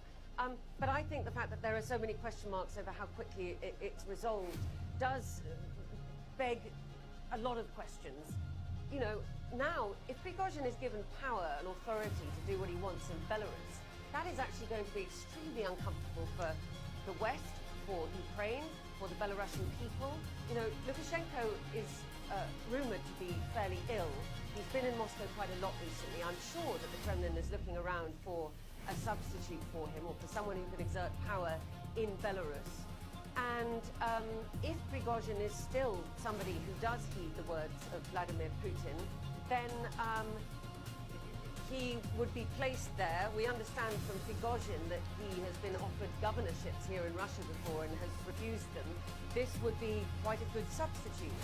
But I think the fact that there are so many question marks over how quickly it's resolved does beg a lot of questions. you know, now, if Prigozhin is given power and authority to do what he wants in Belarus, that is actually going to be extremely uncomfortable for the West, for Ukraine, for the Belarusian people. You know, Lukashenko is rumoured to be fairly ill. He's been in Moscow quite a lot recently. I'm sure that the Kremlin is looking around for a substitute for him, or for someone who can exert power in Belarus. And if Prigozhin is still somebody who does heed the words of Vladimir Putin, then he would be placed there. We understand from Prigozhin that he has been offered governorships here in Russia before and has refused them. This would be quite a good substitute.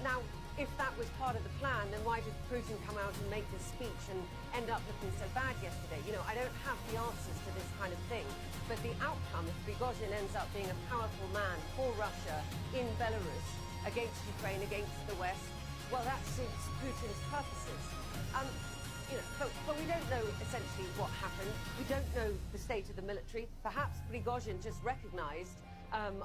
Now, if that was part of the plan, then why did Putin come out and make this speech and end up looking so bad yesterday? You know, I don't have the answers to this kind of thing. But the outcome, if Prigozhin ends up being a powerful man for Russia in Belarus, against Ukraine, against the West, well, that suits Putin's purposes. You know, but we don't know essentially what happened. We don't know the state of the military. Perhaps Prigozhin just recognized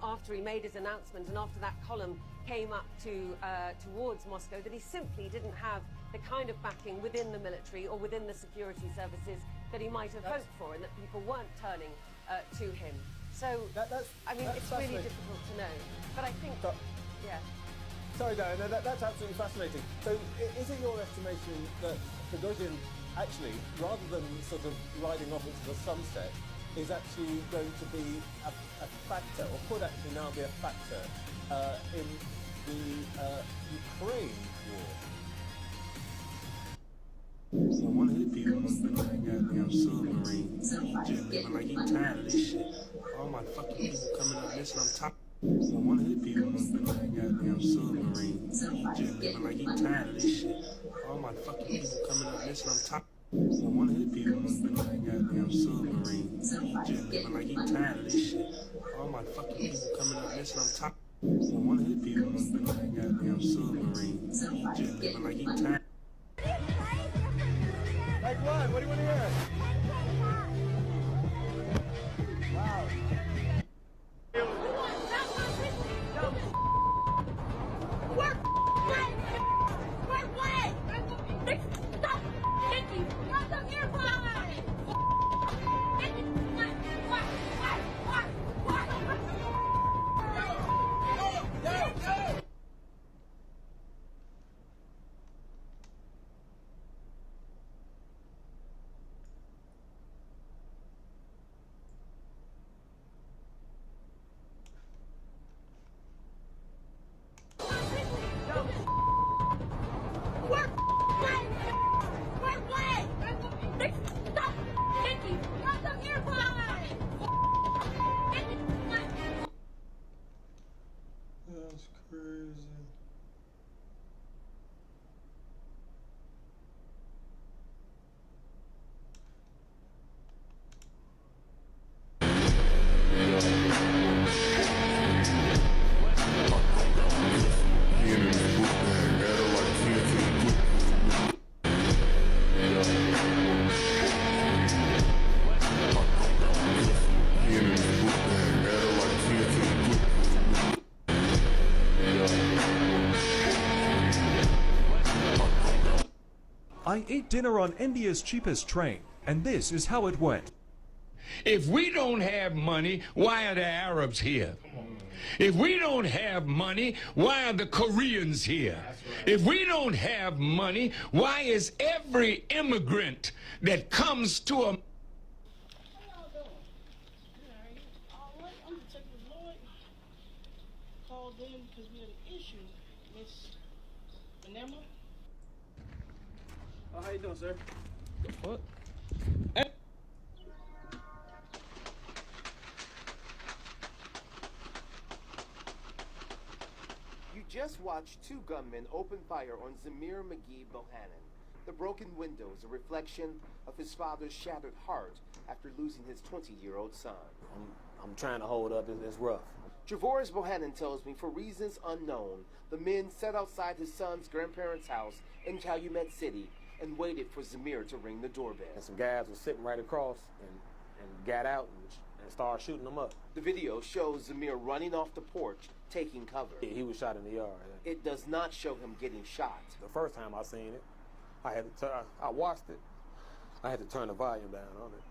after he made his announcement and after that column came up towards Moscow that he simply didn't have the kind of backing within the military or within the security services that he might have hoped for, and that people weren't turning to him. So, I mean, it's really difficult to know. But I think, yeah. Sorry, Diana, that's absolutely fascinating. So is it your estimation that Prigozhin actually, rather than sort of riding off into the sunset, is actually going to be a factor, or could actually now be a factor in the Ukraine war? So one of his people must been like a goddamn submarine. He just living like he tired of this shit. All my fucking people coming up listening, I'm top. So one of his people must been like a goddamn submarine. He just living like he tired of this shit. All my fucking people coming up listening, I'm top. So one of his people must been like a goddamn submarine. He just living like he tired of this shit. All my fucking people coming up listening, I'm top. So one of his people must been like a goddamn submarine. He just living like he tired. Like what? What do you want to hear? Wow. That's crazy. I ate dinner on India's cheapest train, and this is how it went. If we don't have money, why are the Arabs here? If we don't have money, why are the Koreans here? If we don't have money, why is every immigrant that comes to a... Called in because we had an issue. Miss Vanessa? Oh, how you doing, sir? What? You just watched two gunmen open fire on Zamir McGee Bohannon. The broken window is a reflection of his father's shattered heart after losing his 20-year-old son. I'm trying to hold up. It's rough. Javoris Bohannon tells me for reasons unknown, the men sat outside his son's grandparents' house in Calumet City and waited for Zamir to ring the doorbell. And some guys were sitting right across and got out and started shooting them up. The video shows Zamir running off the porch, taking cover. Yeah, he was shot in the yard. Yeah. It does not show him getting shot. The first time I seen it, I watched it. I had to turn the volume down on it.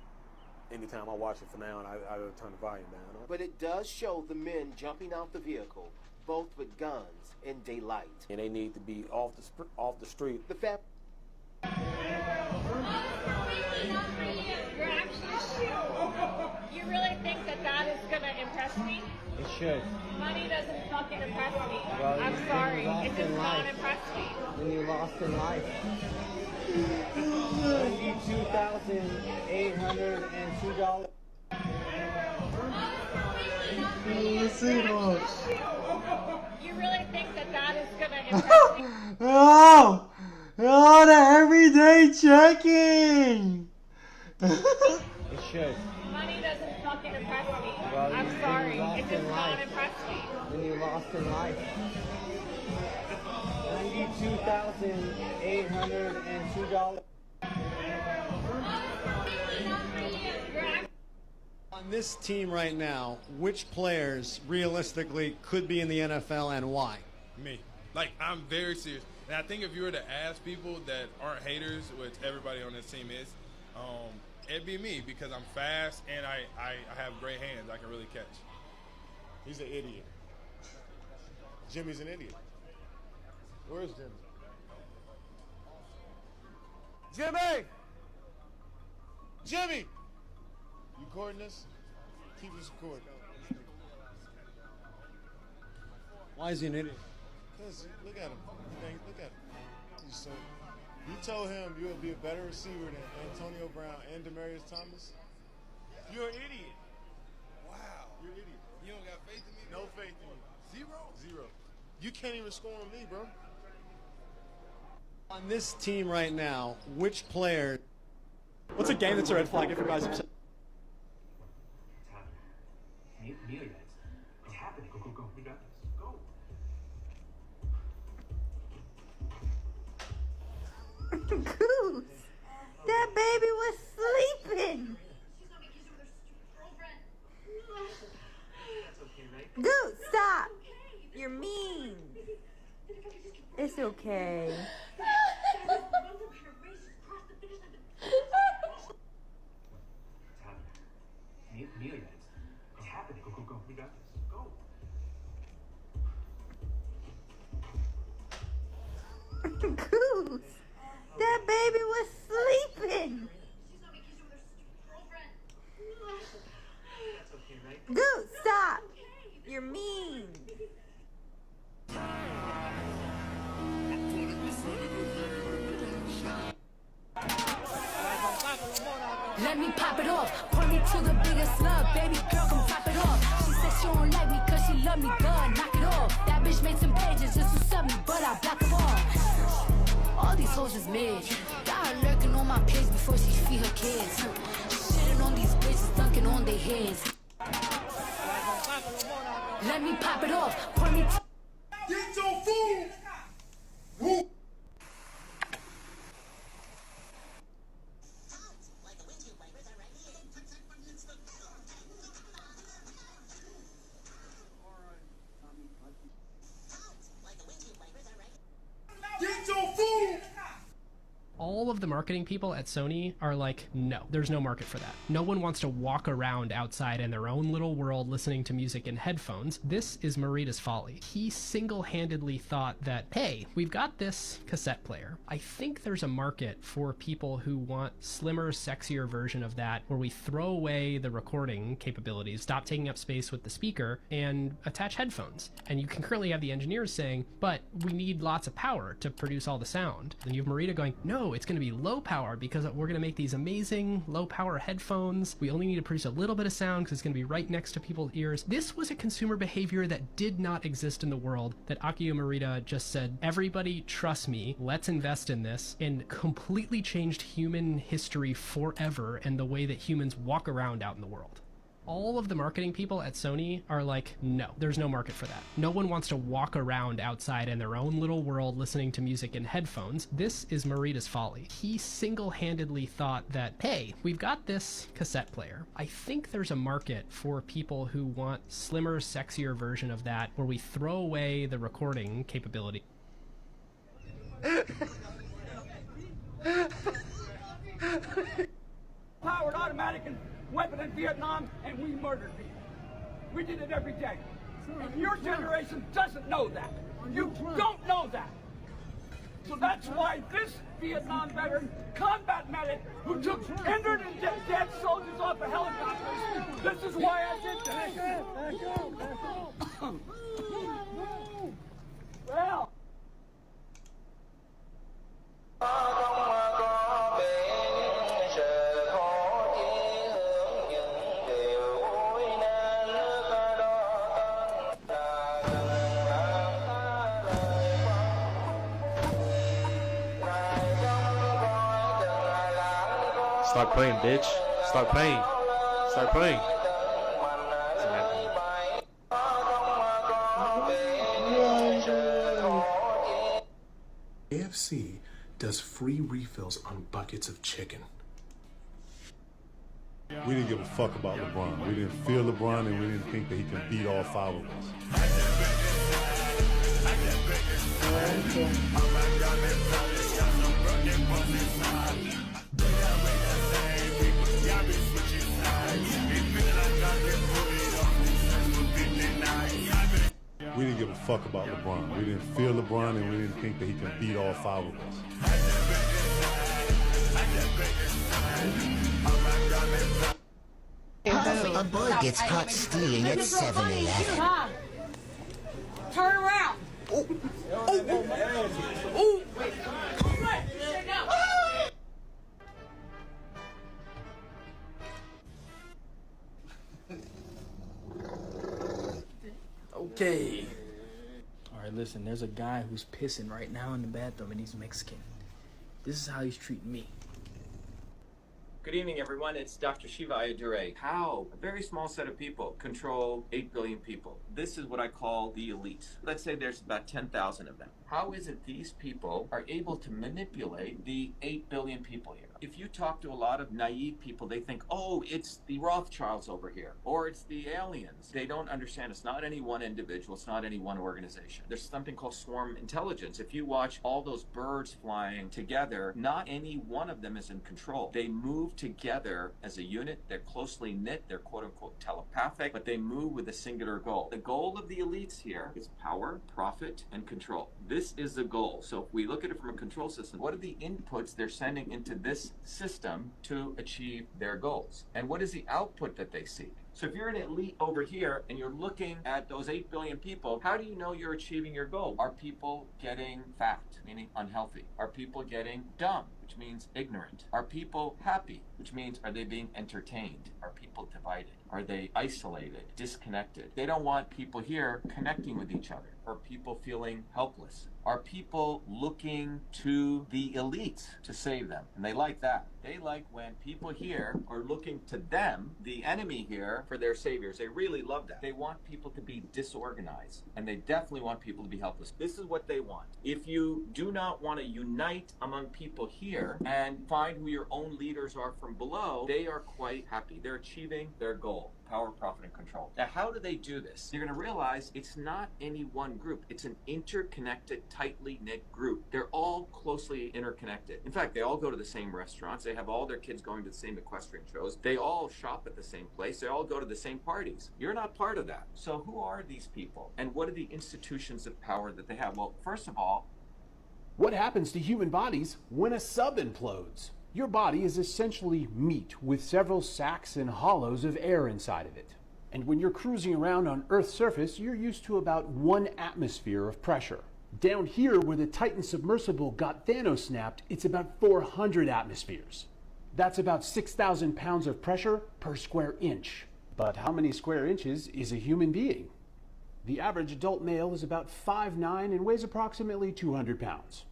Anytime I watch it from now on, I would turn the volume down on it. But it does show the men jumping out the vehicle, both with guns in daylight. And they need to be off the street. The fact. You really think that that is going to impress me? It should. Money doesn't fucking impress me. Well, I'm sorry. It does not life. impress me. When you lost in life. $92,802. You really think that that is going to impress me? Oh! Oh, the everyday checking! It should. Money doesn't fucking impress me. Well, I'm sorry. It does not life. impress me. When you lost in life. $92,802. On this team right now, which players realistically could be in the NFL and why? Me. Like, I'm very serious. And I think if you were to ask people that aren't haters, which everybody on this team is, it'd be me because I'm fast and I have great hands. I can really catch. He's an idiot. Jimmy's an idiot. Where's Jimmy? Jimmy! Jimmy! You recording this? Keep this recording. Why is he an idiot? Because look at him. Look at him. He's so. You told him you would be a better receiver than Antonio Brown and Demaryius Thomas. You're an idiot. Wow. You're an idiot. You don't got faith in me? No faith in you. Zero. You can't even score on me, bro. On this team right now, which player? What's a game that's a red flag if your guy's upset? It's happening. Go. We got this. Go. Goose, that baby was sleeping. Goose, stop. You're mean. It's okay. It's happening. Go. We got this. Go. Goose, that baby was sleeping. Goose, stop. You're mean. Let me pop it off, point me to the biggest love, baby girl, come top it off. She said she don't like me cause she love me, God, knock it off. That bitch made some pages just to sub me, but I block them all. All these hoes is mid, got her lurking on my page before she feed her kids. Shitting on these bitches, dunking on their heads. Let me pop it off, point me to... Get your food! Woo! Get your food! All of the marketing people at Sony are like, no, there's no market for that. No one wants to walk around outside in their own little world listening to music in headphones. This is Morita's folly. He single-handedly thought that, hey, we've got this cassette player. I think there's a market for people who want slimmer, sexier version of that, where we throw away the recording capabilities, stop taking up space with the speaker, and attach headphones. And you can currently have the engineers saying, but we need lots of power to produce all the sound. And you have Morita going, no, it's going to be low power because we're going to make these amazing low power headphones. We only need to produce a little bit of sound because it's going to be right next to people's ears. This was a consumer behavior that did not exist in the world, that Akio Morita just said, everybody trust me, let's invest in this, and completely changed human history forever and the way that humans walk around out in the world. All of the marketing people at Sony are like, no, there's no market for that. No one wants to walk around outside in their own little world listening to music in headphones. This is Morita's folly. He single-handedly thought that, hey, we've got this cassette player. I think there's a market for people who want slimmer, sexier version of that where we throw away the recording capability. Powered automatic and weapon in Vietnam, and we murdered people. We did it every day. And your generation doesn't know that. You don't know that. So that's why this Vietnam veteran, combat medic, who took injured and dead soldiers off of helicopters, this is why I did this. Well. Start playing, bitch. Start playing. Start playing. AFC does free refills on buckets of chicken. We didn't give a fuck about LeBron. We didn't fear LeBron, and we didn't think that he can beat all five of us. We didn't give a fuck about LeBron. We didn't fear LeBron, and we didn't think that he can beat all five of us. A boy gets caught stealing at 7-Eleven. Mom, turn around. Oh. Oh. Wait. Okay. Alright, listen, there's a guy who's pissing right now in the bathroom and he's Mexican. This is how he's treating me. Good evening, everyone. It's Dr. Shiva Ayyadurai. How a very small set of people control 8 billion people. This is what I call the elite. Let's say there's about 10,000 of them. How is it these people are able to manipulate the 8 billion people here? If you talk to a lot of naive people, they think, oh, it's the Rothschilds over here, or it's the aliens. They don't understand. It's not any one individual. It's not any one organization. There's something called swarm intelligence. If you watch all those birds flying together, not any one of them is in control. They move together as a unit. They're closely knit. They're quote unquote telepathic, but they move with a singular goal. The goal of the elites here is power, profit, and control. This is the goal. So if we look at it from a control system, what are the inputs they're sending into this system to achieve their goals? And what is the output that they seek? So if you're an elite over here and you're looking at those 8 billion people, how do you know you're achieving your goal? Are people getting fat, meaning unhealthy? Are people getting dumb, which means ignorant? Are people happy, which means are they being entertained? Are people divided? Are they isolated, disconnected? They don't want people here connecting with each other. Are people feeling helpless? Are people looking to the elites to save them? And they like that. They like when people here are looking to them, the enemy here, for their saviors. They really love that. They want people to be disorganized, and they definitely want people to be helpless. This is what they want. If you do not want to unite among people here and find who your own leaders are from below, they are quite happy. They're achieving their goal. Power, profit, and control. Now, how do they do this? You're going to realize it's not any one group. It's an interconnected, tightly knit group. They're all closely interconnected. In fact, they all go to the same restaurants. They have all their kids going to the same equestrian shows. They all shop at the same place. They all go to the same parties. You're not part of that. So who are these people? And what are the institutions of power that they have? Well, first of all, what happens to human bodies when a sub implodes? Your body is essentially meat with several sacs and hollows of air inside of it. And when you're cruising around on Earth's surface, you're used to about 1 atmosphere of pressure. Down here, where the Titan submersible got Thanos snapped, it's about 400 atmospheres. That's about 6,000 pounds of pressure per square inch. But how many square inches is a human being? The average adult male is about 5'9" and weighs approximately 200 pounds.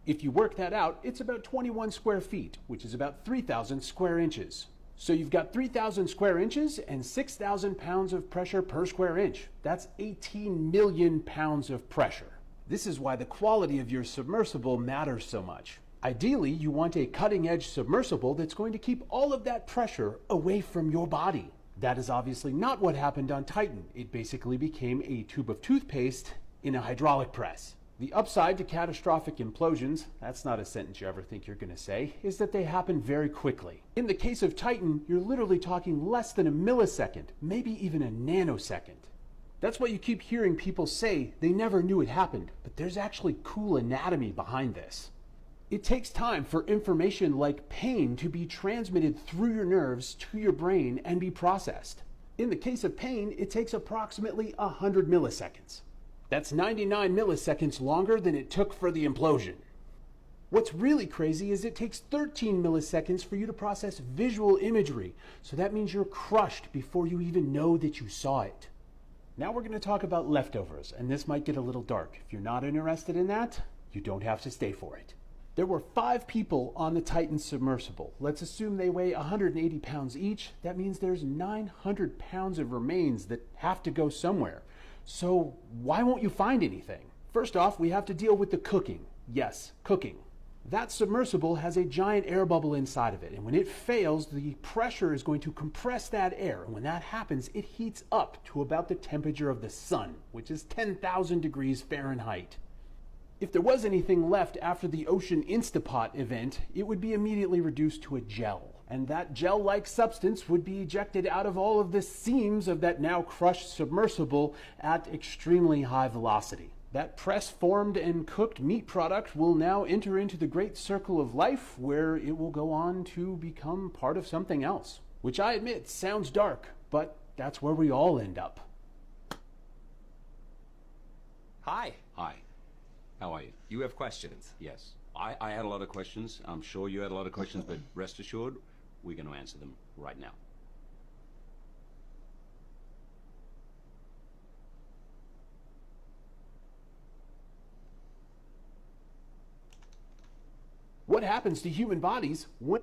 If you work that out, it's about 21 square feet, which is about 3,000 square inches. So you've got 3,000 square inches and 6,000 pounds of pressure per square inch. That's 18 million pounds of pressure. This is why the quality of your submersible matters so much. Ideally, you want a cutting-edge submersible that's going to keep all of that pressure away from your body. That is obviously not what happened on Titan. It basically became a tube of toothpaste in a hydraulic press. The upside to catastrophic implosions, that's not a sentence you ever think you're going to say, is that they happen very quickly. In the case of Titan, you're literally talking less than a millisecond, maybe even a nanosecond. That's what you keep hearing people say. They never knew it happened, but there's actually cool anatomy behind this. It takes time for information like pain to be transmitted through your nerves to your brain and be processed. In the case of pain, it takes approximately 100 milliseconds. That's 99 milliseconds longer than it took for the implosion. What's really crazy is it takes 13 milliseconds for you to process visual imagery, so that means you're crushed before you even know that you saw it. Now we're going to talk about leftovers, and this might get a little dark. If you're not interested in that, you don't have to stay for it. There were 5 people on the Titan submersible. Let's assume they weigh 180 pounds each. That means there's 900 pounds of remains that have to go somewhere. So why won't you find anything? First off, we have to deal with the cooking. Yes, cooking. That submersible has a giant air bubble inside of it, and when it fails, the pressure is going to compress that air, and when that happens, it heats up to about the temperature of the sun, which is 10,000 degrees Fahrenheit. If there was anything left after the Ocean Instapot event, it would be immediately reduced to a gel. And that gel-like substance would be ejected out of all of the seams of that now crushed submersible at extremely high velocity. That press-formed and cooked meat product will now enter into the great circle of life where it will go on to become part of something else. Which I admit sounds dark, but that's where we all end up. Hi. Hi. How are you? You have questions? Yes. I had a lot of questions. I'm sure you had a lot of questions, but rest assured, we're going to answer them right now. What happens to human bodies when...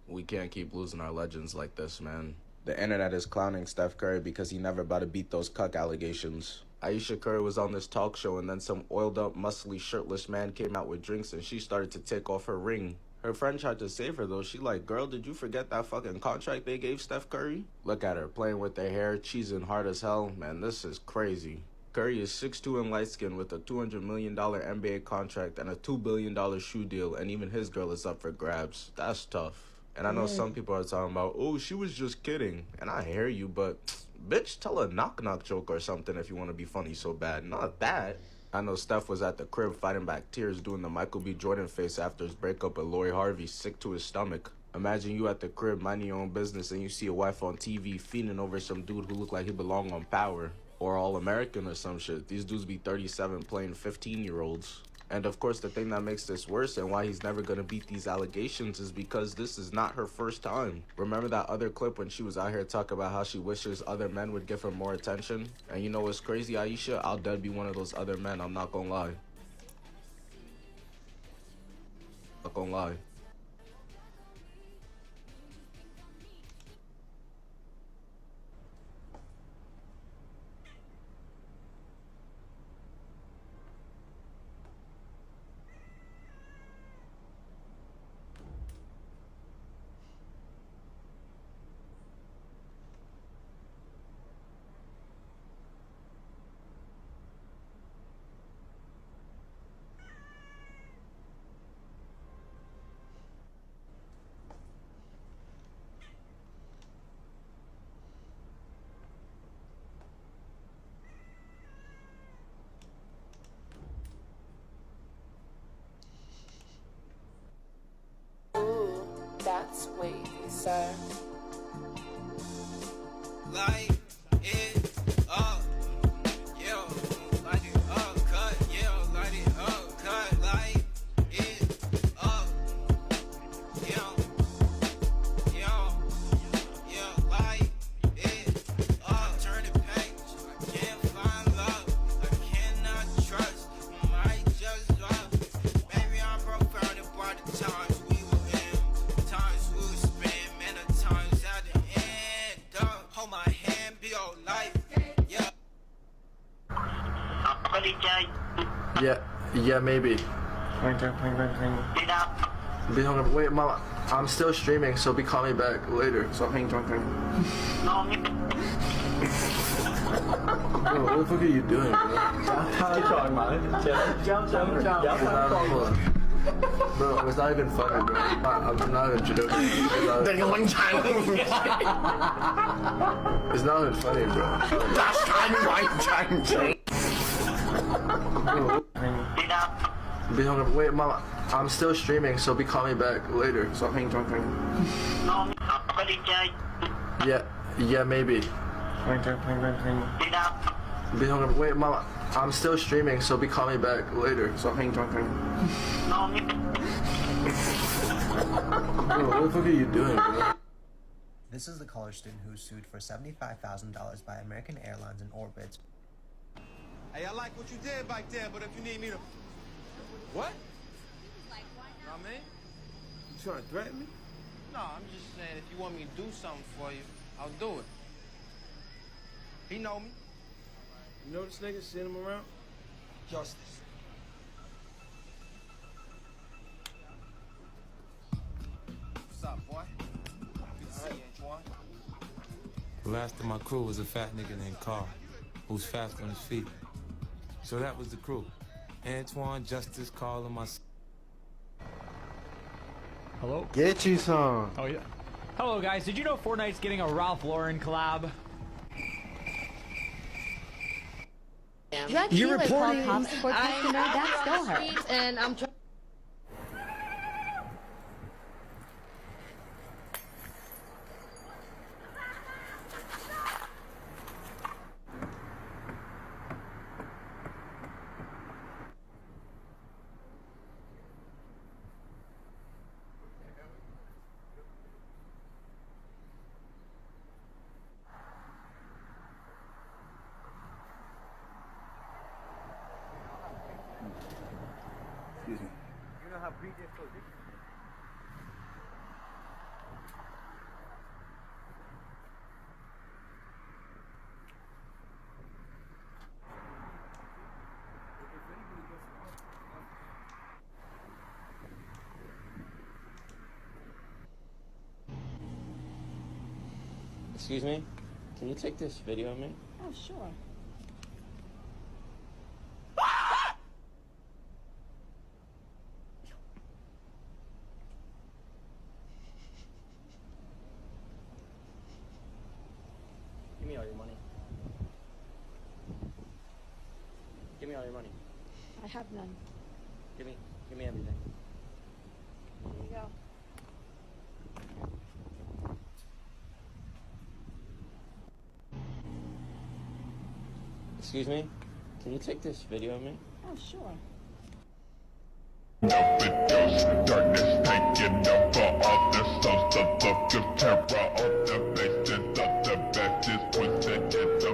We can't keep losing our legends like this, man. The internet is clowning Steph Curry because he never about to beat those cuck allegations. Aisha Curry was on this talk show and then some oiled up, muscly, shirtless man came out with drinks and she started to take off her ring. Her friend tried to save her though. She like, girl, did you forget that fucking contract they gave Steph Curry? Look at her, playing with their hair, cheesing hard as hell. Man, this is crazy. Curry is 6'2" and light-skinned with a $200 million NBA contract and a $2 billion shoe deal, and even his girl is up for grabs. That's tough. And I know some people are talking about, oh, she was just kidding. And I hear you, but bitch, tell a knock-knock joke or something if you want to be funny so bad. Not that. I know Steph was at the crib fighting back tears doing the Michael B. Jordan face after his breakup with Lori Harvey, sick to his stomach. Imagine you at the crib minding your own business and you see a wife on TV fiending over some dude who looked like he belonged on Power. Or All-American or some shit. These dudes be 37 playing 15-year-olds. And of course, the thing that makes this worse and why he's never gonna beat these allegations is because this is not her first time. Remember that other clip when she was out here talking about how she wishes other men would give her more attention? And you know what's crazy, Aisha? I'll dead be one of those other men, I'm not gonna lie. Not gonna lie. That's way, sir. Light it up, yo, light it up, cut, yo, light it up, cut, light it up, yo, light it up, turn the page, I can't find love, I cannot trust, might just love, maybe I'm profound about the times we were in, times we would spend, man, the times Yeah, maybe. Be home. Wait, Mom, I'm still streaming, so call me back later. So hang on. Bro, what the fuck are you doing, bro? Bro, it's not even funny, bro. I'm not even joking. It's not even funny, bro. Be home. Wait, Mom, I'm still streaming, so call me back later. So hang on. Yeah, maybe. Be home. Wait, Mom, I'm still streaming, so call me back later. So hang on. Bro, what the fuck are you doing, bro? This is the college student who was sued for $75,000 by American Airlines in orbit. Hey, I like what you did back there, but if you need me to... What? Know what I mean? You trying to threaten me? No, I'm just saying if you want me to do something for you, I'll do it. He know me. You know this nigga? Seen him around? Justice. What's up, boy? Good to see you, Antoine. The last of my crew was a fat nigga named Carl, who was fast on his feet. So that was the crew. Antoine, Justice, Carl, and myself. Hello? Get you some. Oh, yeah. Hello, guys. Did you know Fortnite's getting a Ralph Lauren collab? You're reporting. Cops support customer. That's still her. And I'm trying. Excuse me. You know how beat is so different. Excuse me? Can you take this video of me? Oh, sure. Give me all your money. Give me all your money. I have none. Give me everything. Here you go. Excuse me? Can you take this video of me? Oh, sure. Darkness taking over all the souls of the terror on the basis of the best is twisted in the...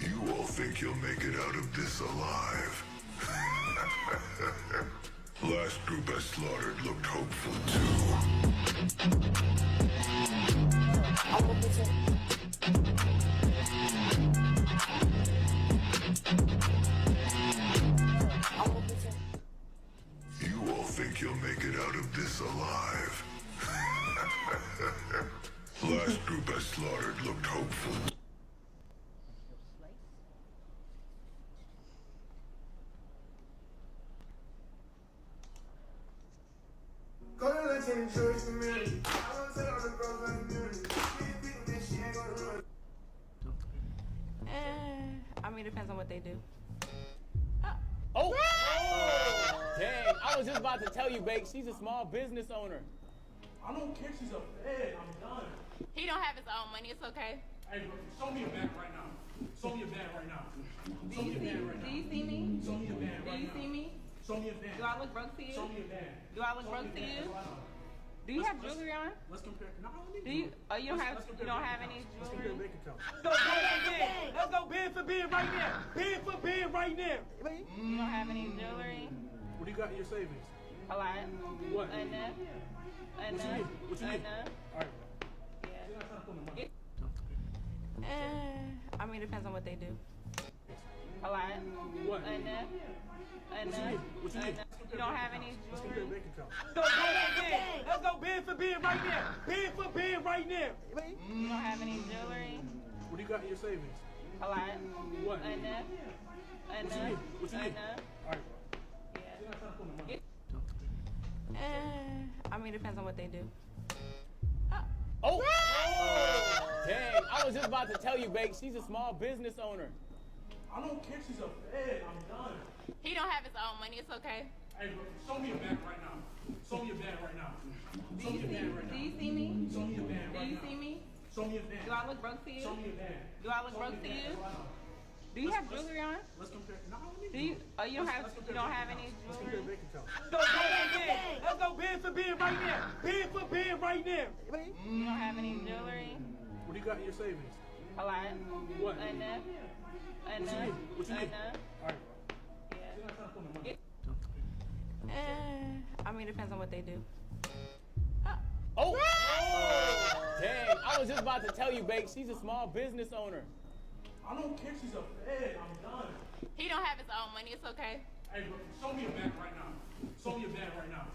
You all think you'll make it out of this alive. Last group I slaughtered looked hopeful You all think you'll make it out of this alive. Last group I slaughtered looked hopeful. I mean, it depends on what they do. Oh! Dang, I was just about to tell you, Bake, she's a small business owner. I don't care. She's a fed. I'm done. He don't have his own money. It's okay. Hey, bro, show me a bag right now. Show me a bag right now. Show me a bag right now. Do you see me? Show me a bag right now. Do you see me? Show me a bag. Do I look broke to you? Show me a bag. Do I look broke to you? Do you have jewelry on? Let's compare. No, I don't need Do you? Oh, you don't have. Let's You compare don't bank have any accounts. Let's jewelry. compare bank accounts. Let's go bid for bid right now. Bid for bid right now. You don't have any jewelry. What do you got in your savings? A lot. What? Enough. What you need? What you need? Enough. All right, bro. You're not trying to put my money. I mean, it depends on what they do. A lot. What? Enough. What you need? You don't have any jewelry? Let's go bid for bid right now. Bid for bid right now. You don't have any jewelry? What do you got in your savings? A lot. What? Enough. What you need? All right. I mean, it depends on what they do. Oh! Dang, I was just about to tell you, Bake, she's a small business owner. I don't care. She's a fed. I'm done. He don't have his own money. It's okay. Hey, bro, show me a bag right now. Show me a bag right now. Show me a bag right now. Do you see me? Show me a bag right now. Do you see me? Show me a bag. Do I look broke to you? Show me a bag. Do I look broke to you? Do you have jewelry on? Let's compare. No, Do you? Oh, you don't have any jewelry? Let's go bid for bid right now. Bid for bid right now. You don't have any jewelry? What do you got in your savings? A lot. What? Enough. What you need? All right. I mean, it depends on what they do. Oh! Dang, I was just about to tell you, Bake, she's a small business owner. I don't care. She's a fed. I'm done. He don't have his own money. It's okay. Hey, bro, show me a bag right now. Show me a bag right now.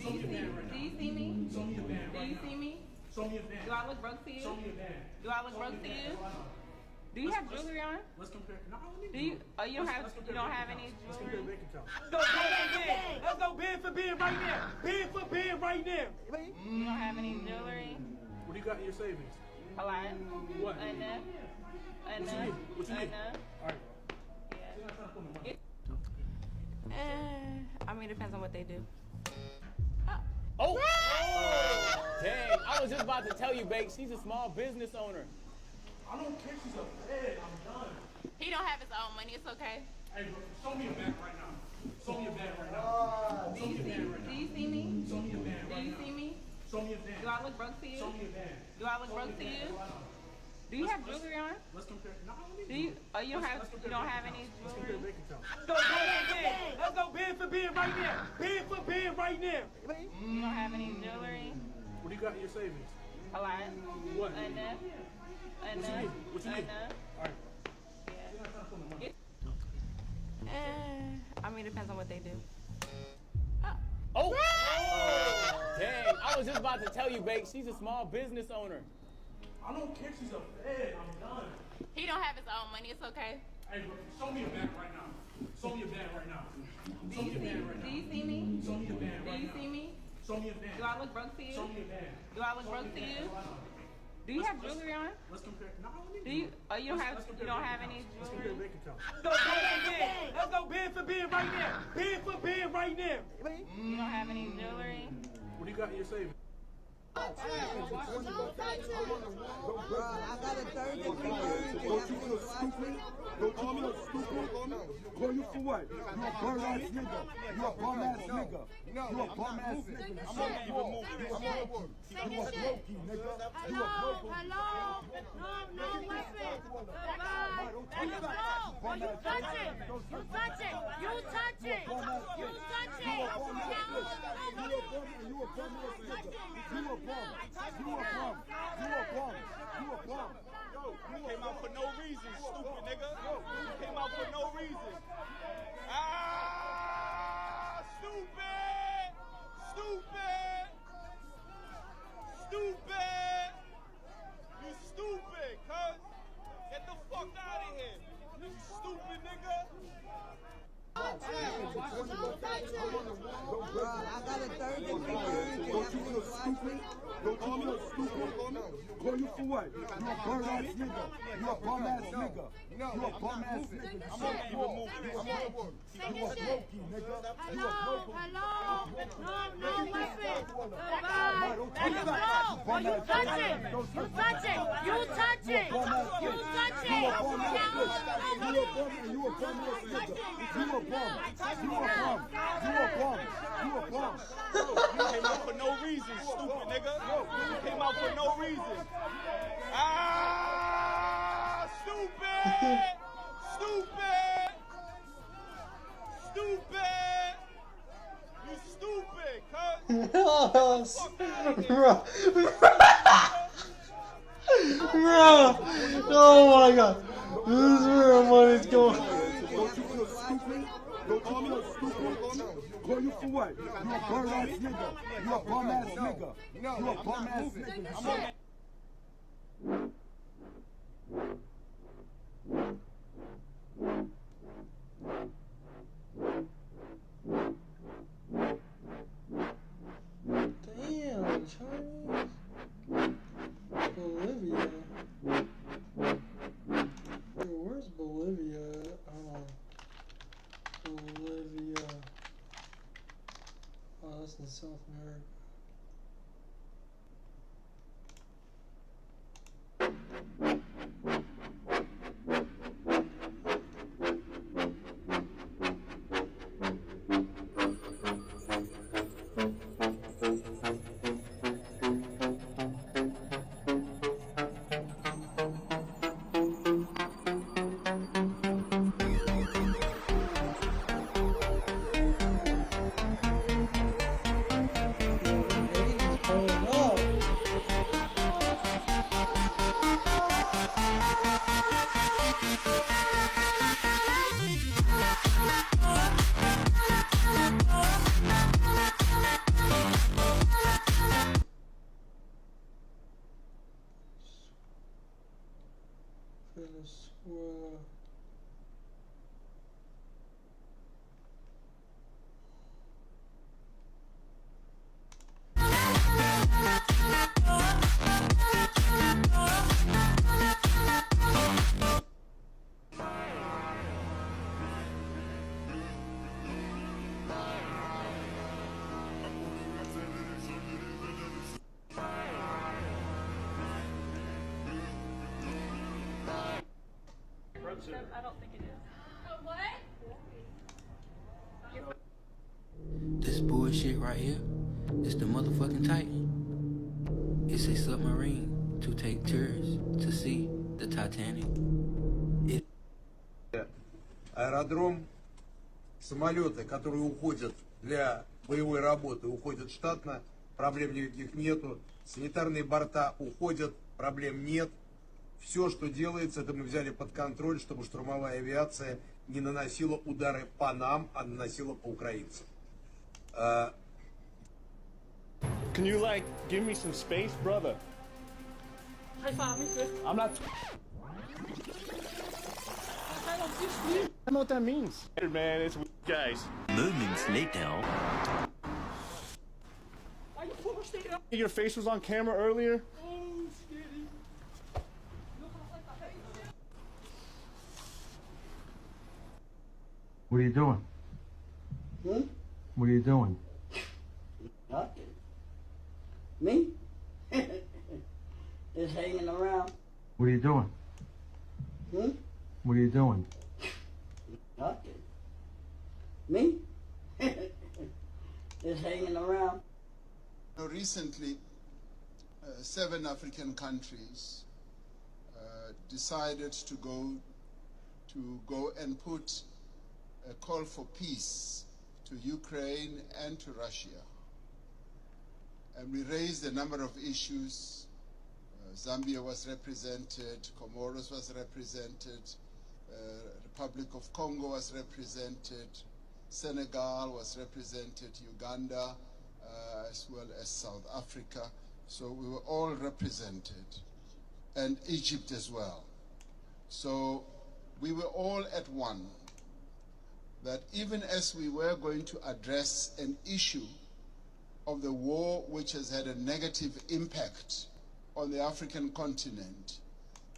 Show me a bag right now. Do you see me? Show me a bag Do right you now. see me? Show me a bag. Do I look broke to you? Show me a bag. Do I look broke to you? Do you have jewelry on? Let's compare. No, Do you? Oh, you don't have any Let's compare jewelry? bank accounts. Let's go bid for bid right now. Bid for bid right now. You don't have any jewelry? What do you got in your savings? A lot. What? Enough. What you need? All right. I mean, it depends on what they do. Oh! Dang, I was just about to tell you, Bake, she's a small business owner. I don't care. She's a fed. I'm done. He don't have his own money. It's okay. Hey, bro, show me a bag right now. Show me a bag right now. Show me a bag right now. Do you see me? Show me a bag Do right you now. see me? Show me a bag. Do I look broke to you? Show me a bag. Do I look broke to you? Do you have jewelry on? Let's compare. No, Do you? Oh, you don't have any Let's compare jewelry? bank accounts. Let's go bid for bid right now. Bid for bid right now. You don't have any jewelry? What do you got in your savings? A lot. What? Enough. What you need? All right. I mean, it depends on what they do. Oh! Dang, I was just about to tell you, Bake, she's a small business owner. I don't care. She's a fed. I'm done. He don't have his own money. It's okay. Hey, bro, show me a bag right now. Show me a bag right now. Show me a bag right Do now. you see me? Show me a bag Do right you now. see me? Show me a bag. Do I look broke to you? Show me a bag. Do I look broke to you? Do you have jewelry on? Let's compare. No, Do you? Oh, you don't have any Let's compare jewelry? bank accounts. Let's go bid for bid right now. Bid for bid right now. You don't have any jewelry? What do you got in your savings? I got a third degree burn. Don't you feel stupid? Don't you feel stupid? Call you for what? You a bum ass nigga. You a bum ass nigga. You a bum ass nigga. I'm not even moving. You a brokey, nigga. You a brokey. Hello? No weapon. Goodbye. And you blow. Or you touch it. You touch it. You touch it. You touch it. You a bum ass nigga. You a bum ass nigga. You a bum. You a bum. You a bum. You a bum. You came out for no reason, stupid nigga. You came out for no reason. Ah, stupid! Stupid! Stupid! You stupid, cuz. Get the fuck out of here. You stupid nigga. I got a third degree burn. Don't you feel stupid? Don't you feel stupid? Call you for what? You a bum ass nigga. You a bum ass nigga. You a bum ass nigga. I'm not even moving. You a brokey, nigga. You a brokey. Hello? No weapon. Goodbye. And you blow. Or you touch it. You touch it. You touch it. You touch it. You a bum ass nigga. You a bum ass nigga. You a bum. You a bum. You a bum. You a bum. You came out for no reason, stupid nigga. You came out for no reason. Ah, stupid! Stupid! Stupid! You stupid, cuz. Bro. Bro. Oh my god. This is where money's going. stupid? Don't call me stupid. Call you for what? You a bum ass nigga. You a bum ass nigga. You a bum ass nigga. Damn, Chinese. Bolivia. Yo, where's Bolivia? Bolivia. Oh, that's in South America. Venezuela. I don't think it is. What? This bullshit right here is the motherfucking Titan. It's a submarine to take tourists to see the Titanic. Аэродром, самолеты, которые уходят для боевой работы, уходят штатно, проблем никаких нету. Санитарные борта уходят, проблем нет. Все, что делается, это мы взяли под контроль, чтобы штурмовая авиация не наносила удары по нам, а наносила по украинцам. Can you like give me some space, brother? High five me, sis. I'm not. I know what that means. Man, it's guys. Moments later. Why you push it up? Your face was on camera earlier. Oh, shitty. What are you doing? Hmm? What are you doing? Nothing. Me? Just hanging around. What are you doing? Hmm? What are you doing? Nothing. Me? Just hanging around. Recently, 7 African countries decided to go and put a call for peace to Ukraine and to Russia. And we raised a number of issues. Zambia was represented, Comoros was represented, Republic of Congo was represented, Senegal was represented, Uganda, as well as South Africa. So we were all represented, and Egypt as well. So we were all at one, that even as we were going to address an issue of the war which has had a negative impact on the African continent,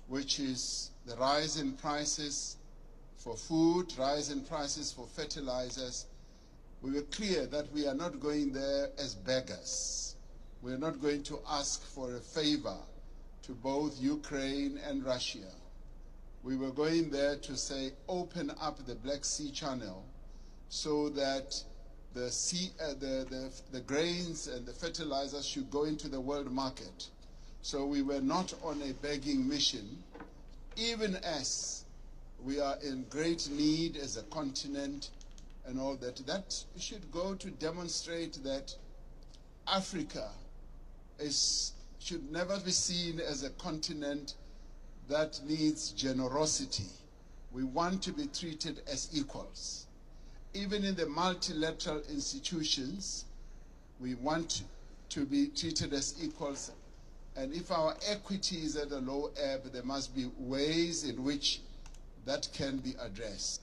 which is the rise in prices for food, rise in prices for fertilizers, we were clear that we are not going there as beggars. We are not going to ask for a favor to both Ukraine and Russia. We were going there to say, open up the Black Sea Channel so that the grains and the fertilizers should go into the world market. So we were not on a begging mission, even as we are in great need as a continent and all that. That should go to demonstrate that Africa should never be seen as a continent that needs generosity. We want to be treated as equals. Even in the multilateral institutions, we want to be treated as equals. And if our equity is at a low ebb, there must be ways in which that can be addressed.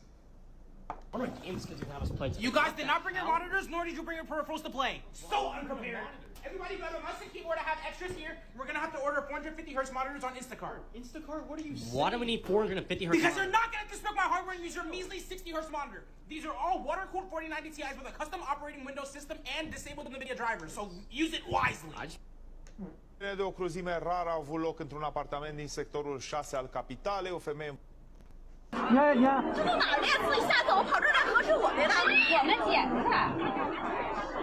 You guys did not bring your monitors, nor did you bring your peripherals to play. So unprepared. Everybody grab a mouse and keyboard. I have extras here. We're gonna have to order 450 hertz monitors on Instacart. Instacart? What are you saying? Why do we need 450 hertz? Because you're not gonna disrespect my hardware and use your measly 60 hertz monitor. These are all water-cooled 4090 Ti's with a custom operating Windows system and disabled NVIDIA drivers, so use it wisely. De o cruzime rară a avut loc într-un apartament din sectorul 6 al capitalei. O femeie... Ia！这都哪练自己下走，跑这儿来合适我来了？我们捡的。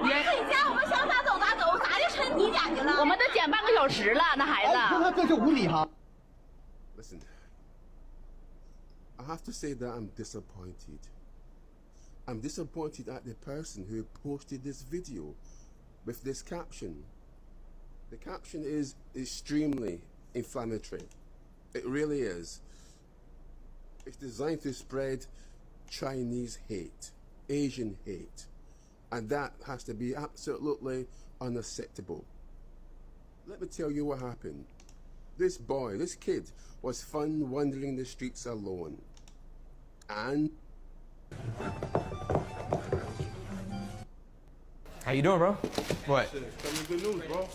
自己家我们想咋走咋走，咋就成你捡去了？我们都捡半个小时了，那孩子。他这就无理哈。Listen, I have to say that I'm disappointed. I'm disappointed at the person who posted this video with this caption. The caption is extremely inflammatory. It really is. It's designed to spread Chinese hate, Asian hate, and that has to be absolutely unacceptable. Let me tell you what happened. This boy, this kid, was fun wandering the streets alone. And... How you doing, bro? What? Tell me good news, bro.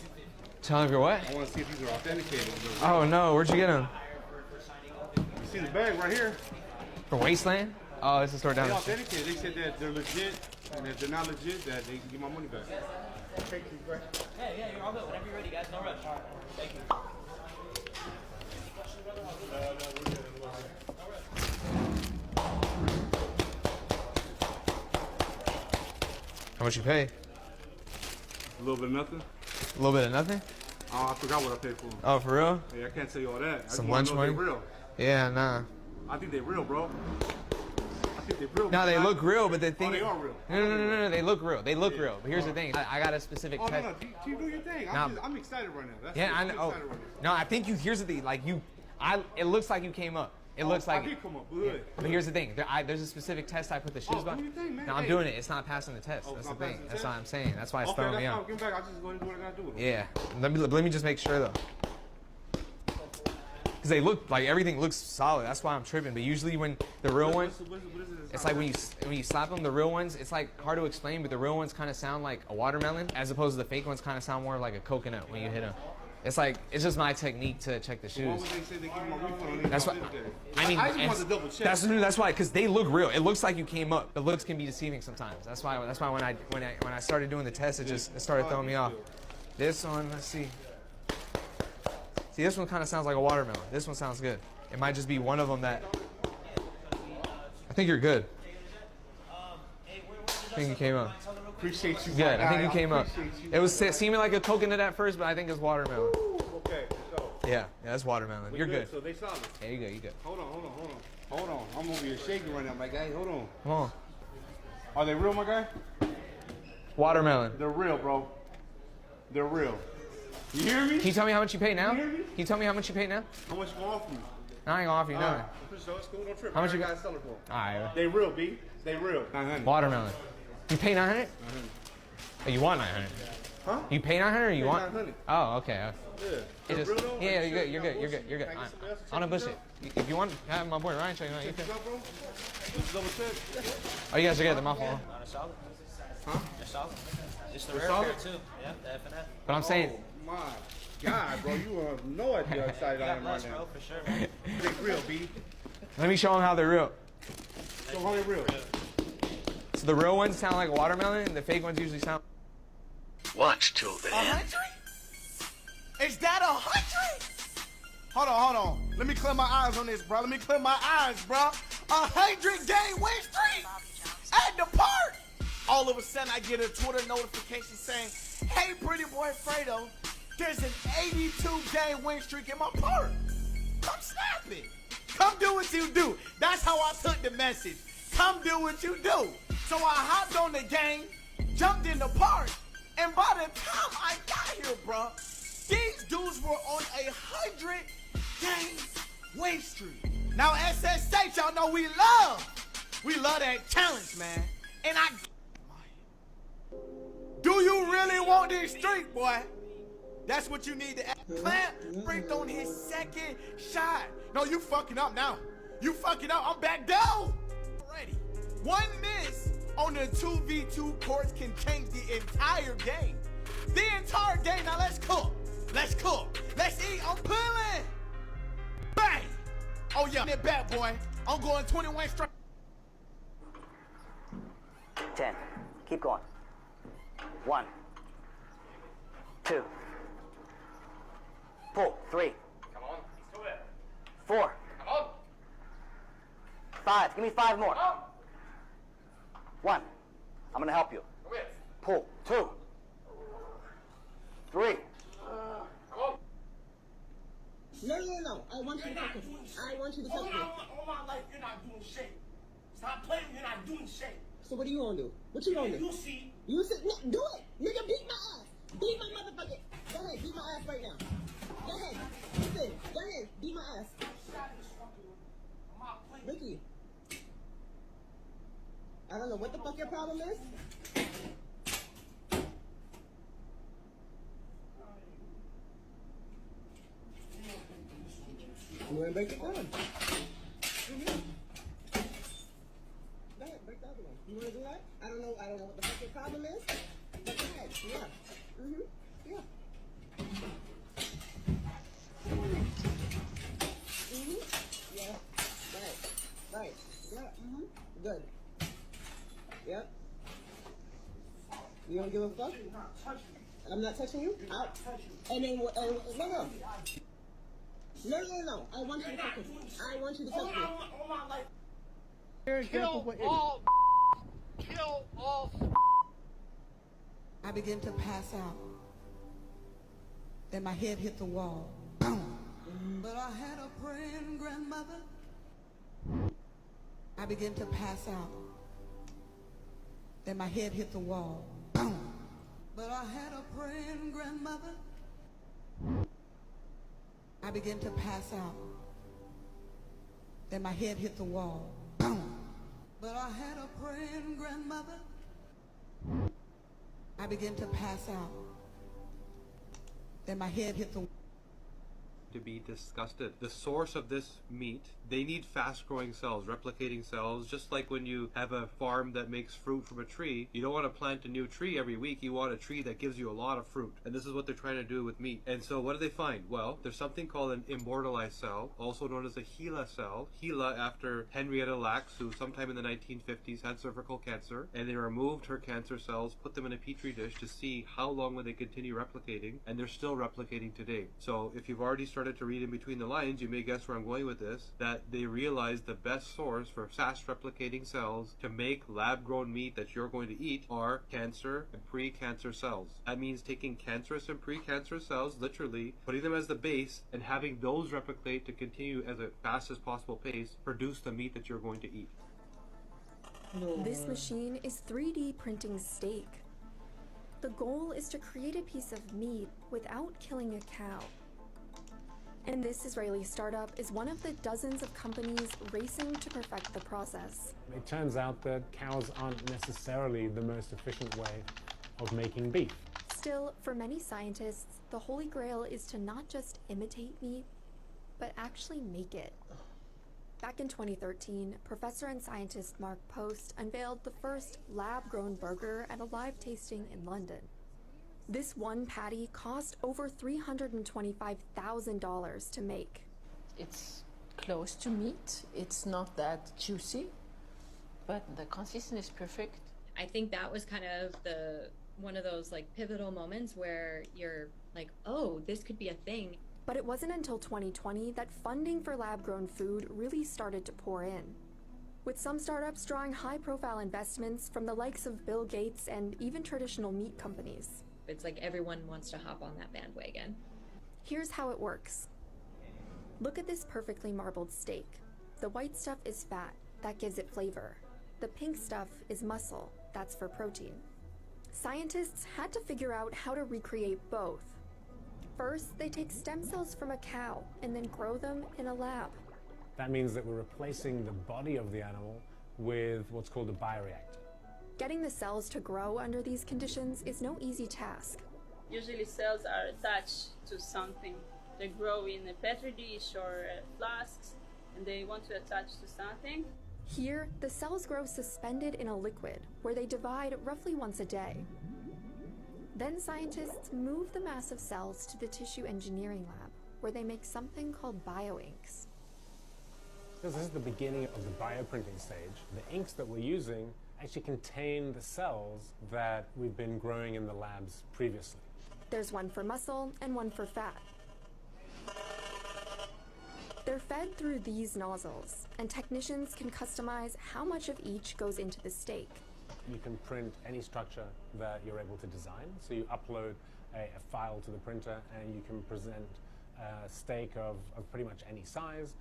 Tell him you're what? I want to see if these are authenticated. Oh no, where'd you get them? You see the bag right here? From Wasteland? Oh, it's a store down They the street. authenticated. They said that they're legit, and if they're not legit, that they can get my money back. Thank you, bro. Yeah, you're all good. Whenever you're ready, guys, no rush. Thank you. How much you pay? A little bit of nothing. A little bit of nothing? Oh, I forgot what I paid for. Oh, for real? Yeah, I can't tell you all that. I Some just lunch wanna know money? if they're real. Yeah, nah. I think they're real, bro. I think they're real. No, they look real, but the thing they are real. No, they look real. They look real. But here's the thing. I got a specific Oh, test. no, you do your thing. I'm excited right now. That's Yeah, I I'm know. excited right No, I think here's the thing. Like it looks like you came up. It looks like I did come up. Good. But here's the thing. There's a specific test I put the shoes by. Do your thing, man. No, I'm Hey. doing it. It's not passing the test. Oh, That's it's the not thing. passing the That's test? what I'm saying. That's why it's Okay, throwing that's me fine. off. Give them back. I'll just go and do what I gotta do with them. Yeah. Let me just make sure though. Because they look like everything looks solid. That's why I'm tripping. But usually when the real ones, it's like when you slap them, the real ones, it's like hard to explain. But the real ones kind of sound like a watermelon, as opposed to the fake ones kind of sound more like a coconut when you hit them. It's like it's just my technique to check the shoes. Why would they say they give me my refund? That's why. I mean, I just want to double check. That's why, because they look real. It looks like you came up. The looks can be deceiving sometimes. That's why when I started doing the test, it started throwing me off. This one, let's see. See, this one kind of sounds like a watermelon. This one sounds good. It might just be one of them that. I think you're good. I think you came up. Appreciate you. Good. I think you I came up. appreciate you. It was seeming like a coconut at first, but I think it's watermelon. Okay, so. Yeah, that's watermelon. You're good. So they solid. Yeah, you good. You good. Hold on. I'm over here shaking right now, my guy. Hold on. Come on. Are they real, my guy? Watermelon. They're real, bro. They're real. You hear me? Can you tell me how much you pay now? You hear me? Can you tell me how much you pay now? How much you offer me? I ain't gonna offer you nothing. So it's cool. Don't trip. How much you got? Sell it for? All right. They real, B. They real. 900. Watermelon. You pay 900? Oh, you want 900? Huh? You pay 900 or you Pay want? 900. Oh, okay. Yeah. It just, Real though? yeah, Like, you're shit, good. You're good. You're good. Can I get somebody else to I don't check bullshit. this If you want, have my boy Ryan check it out. You Check can. this out, bro. Just double check. Oh, you guys are good. The muffle. They're solid. Huh? They're solid. It's the They're rare solid? pair too. Yeah, the F and F. But I'm saying. Oh my God, bro, you have no idea how excited I am right now. Bro, for sure, man. They real, B. Let me show them how they're real. So how they real? So the real ones sound like a watermelon, and the fake ones usually sound. Watch till the end. 100? Is that 100? Hold on. Let me clear my eyes on this, bro. 100 game win streak at the park. All of a sudden, I get a Twitter notification saying, "Hey, pretty boy Fredo, there's an 82 game win streak in my park. Come snap it. Come do what you do." That's how I took the message. Come do what you do. So I hopped on the game, jumped in the park, and by the time I got here, bro, these dudes were on a 100 game win streak. Now SSH, y'all know we love that challenge, man. And do you really want this streak, boy? That's what you need to Clamp sprint on his second shot. No, you fucking up now. You fucking up. I'm back down. Already. One miss on the 2v2 courts can change the entire game. The entire game. Now let's cook. Let's cook. Let's eat. I'm pulling. Bang. Oh yeah, that bad boy. I'm going 21 straight. 10. Keep going. 1. 2. Pull. 3. Come on, he's still there. 4. Come on. 5. Give me 5 more. Come on. 1. I'm gonna help you. Come here. Pull. 2. 3. Come on. No. I want you to focus. I want you to focus. All my life, you're not doing shit. Stop playing, you're not doing shit. So what are you gonna do? What you gonna do? You see. You see? No, do it. Nigga, beat my ass. Beat my motherfucker. Go ahead, beat my ass right now. Go ahead. Listen, go ahead, beat my ass. Ricky. I don't know what the fuck your problem is. You wanna break it down? Go ahead, break the other one. You wanna do that? I don't know what the fuck your problem is. But go ahead, yeah. Yeah. Yeah. Right. Yeah. Good. Yep. You don't give a fuck? I'm not touching you? And then, no. I want you to focus. I want you to touch me. Kill all. I begin to pass out. Then my head hit the wall. Boom. But I had a praying grandmother. I begin to pass out. Then my head hit the wall. Boom. But I had a praying grandmother. I begin to pass out. Then my head hit the wall. Boom. But I had a praying grandmother. I begin to pass out. Then my head hit the wall. To be disgusted. The source of this meat, they need fast-growing cells, replicating cells, just like when you have a farm that makes fruit from a tree. You don't want to plant a new tree every week, you want a tree that gives you a lot of fruit. And this is what they're trying to do with meat. And so what do they find? Well, there's something called an immortalized cell, also known as a HeLa cell. HeLa after Henrietta Lacks, who sometime in the 1950s had cervical cancer, and they removed her cancer cells, put them in a petri dish to see how long would they continue replicating, and they're still replicating today. So if you've already started to read in between the lines, you may guess where I'm going with this, that they realized the best source for fast replicating cells to make lab-grown meat that you're going to eat are cancer and pre-cancer cells. That means taking cancerous and pre-cancerous cells, literally putting them as the base and having those replicate to continue as a fast as possible pace, produce the meat that you're going to eat. This machine is 3D printing steak. The goal is to create a piece of meat without killing a cow. And this Israeli startup is one of the dozens of companies racing to perfect the process. It turns out that cows aren't necessarily the most efficient way of making beef. Still, for many scientists, the holy grail is to not just imitate meat, but actually make it. Back in 2013, professor and scientist Mark Post unveiled the first lab-grown burger at a live tasting in London. This one patty cost over $325,000 to make. It's close to meat. It's not that juicy, but the consistency is perfect. I think that was kind of one of those like pivotal moments where you're like, oh, this could be a thing. But it wasn't until 2020 that funding for lab-grown food really started to pour in, with some startups drawing high-profile investments from the likes of Bill Gates and even traditional meat companies. It's like everyone wants to hop on that bandwagon. Here's how it works. Look at this perfectly marbled steak. The white stuff is fat, that gives it flavor. The pink stuff is muscle, that's for protein. Scientists had to figure out how to recreate both. First, they take stem cells from a cow and then grow them in a lab. That means that we're replacing the body of the animal with what's called a bioreactor. Getting the cells to grow under these conditions is no easy task. Usually cells are attached to something. They grow in a petri dish or flasks, and they want to attach to something. Here, the cells grow suspended in a liquid, where they divide roughly once a day. Then scientists move the mass of cells to the tissue engineering lab, where they make something called bioinks. Because this is the beginning of the bioprinting stage. The inks that we're using actually contain the cells that we've been growing in the labs previously. There's one for muscle and one for fat. They're fed through these nozzles, and technicians can customize how much of each goes into the steak. You can print any structure that you're able to design. So you upload a file to the printer and you can present a steak of pretty much any size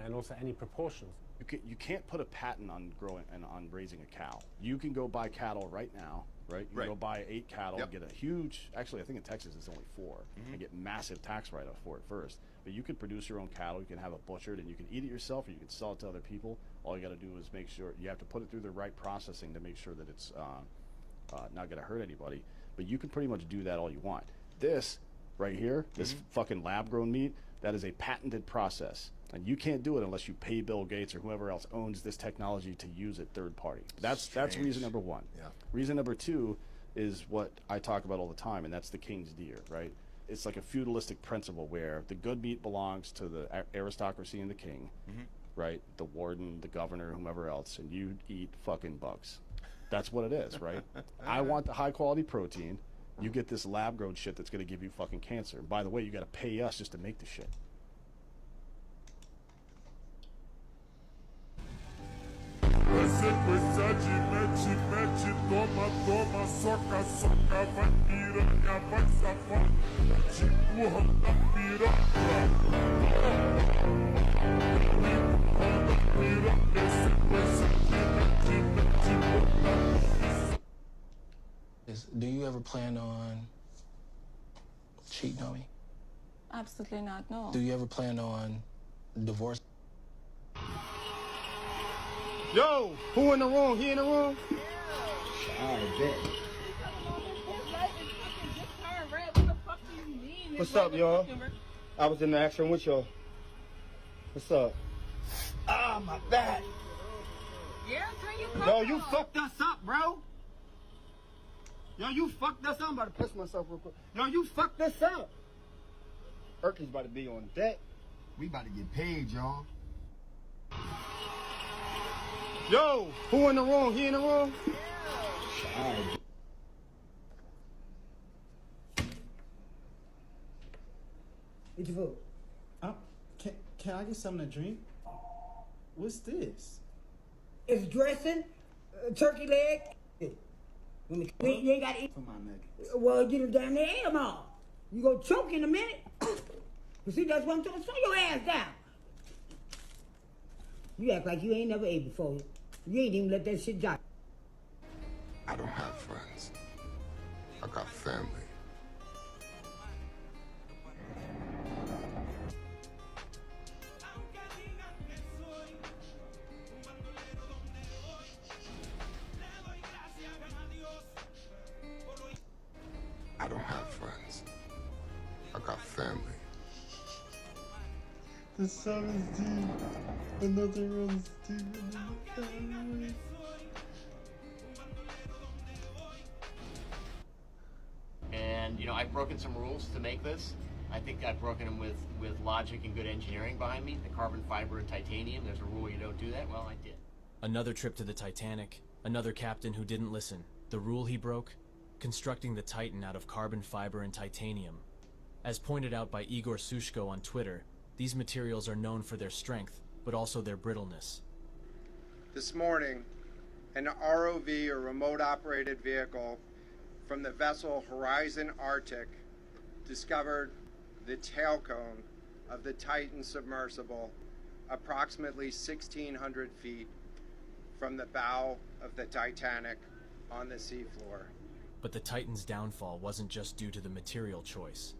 and also any proportions. You can't put a patent on growing and on raising a cow. You can go buy cattle right now, right? You can go buy 8 cattle, get a huge, actually I think in Texas it's only 4, and get massive tax write-off for it first. But you can produce your own cattle, you can have it butchered, and you can eat it yourself, or you can sell it to other people. All you got to do is make sure, you have to put it through the right processing to make sure that it's not going to hurt anybody. But you can pretty much do that all you want. This right here, this fucking lab-grown meat, that is a patented process. And you can't do it unless you pay Bill Gates or whoever else owns this technology to use it third party. That's reason number 1. Yeah. Reason number 2 is what I talk about all the time, and that's the king's deer, right? It's like a feudalistic principle where the good meat belongs to the aristocracy and the king, right? The warden, the governor, whomever else, and you eat fucking bugs. That's what it is, right? I want the high quality protein. You get this lab grown shit that's going to give you fucking cancer. And by the way, you got to pay us just to make the shit. Do you ever plan on cheating on me? Absolutely not, no. Do you ever plan on divorce? Yo, who in the room? He in the room? I bet. What's up, y'all? I was in the action with y'all. What's up? Ah, my back. Yeah, turn your Yo, you fucked us up, bro. Yo, you fucked us up. I'm about to piss myself real quick. Yo, you fucked us up. Erkie's about to be on deck. We about to get paid, y'all. Yo, who in the room? He in the room? What you vote? Can I get something to drink? What's this? It's dressing, turkey leg. You ain't got to eat. For my nuggets. Well, get it down there, air them all. You go choke in a minute. But see, that's what I'm talking. Slow your ass down. You act like you ain't never ate before. You ain't even let that shit die. I don't have friends. I got family. I don't have friends. I got family. The sun is deep. Another runs deep into the family. And, you know, I've broken some rules to make this. I think I've broken them with logic and good engineering behind me. The carbon fiber and titanium, there's a rule you don't do that. Well, I did. Another trip to the Titanic. Another captain who didn't listen. The rule he broke? Constructing the Titan out of carbon fiber and titanium. As pointed out by Igor Sushko on Twitter, these materials are known for their strength, but also their brittleness. This morning, an ROV, or remote operated vehicle, from the vessel Horizon Arctic discovered the tail cone of the Titan submersible approximately 1,600 feet from the bow of the Titanic on the seafloor. But the Titan's downfall wasn't just due to the material choice.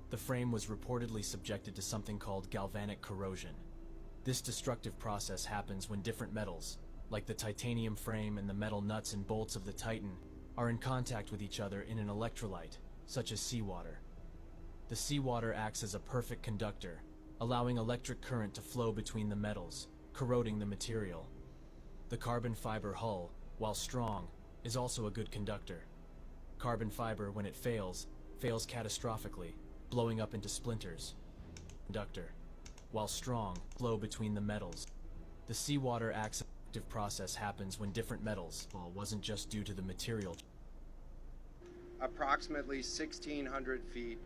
The frame was reportedly subjected to something called galvanic corrosion. This destructive process happens when different metals, like the titanium frame and the metal nuts and bolts of the Titan, are in contact with each other in an electrolyte, such as seawater. The seawater acts as a perfect conductor, allowing electric current to flow between the metals, corroding the material. The carbon fiber hull, while strong, is also a good conductor. Carbon fiber, when it fails catastrophically, blowing up into splinters. Conductor, while strong, flow between the metals. The seawater acts as an active process happens when different metals, well, wasn't just due to the material. Approximately 1,600 feet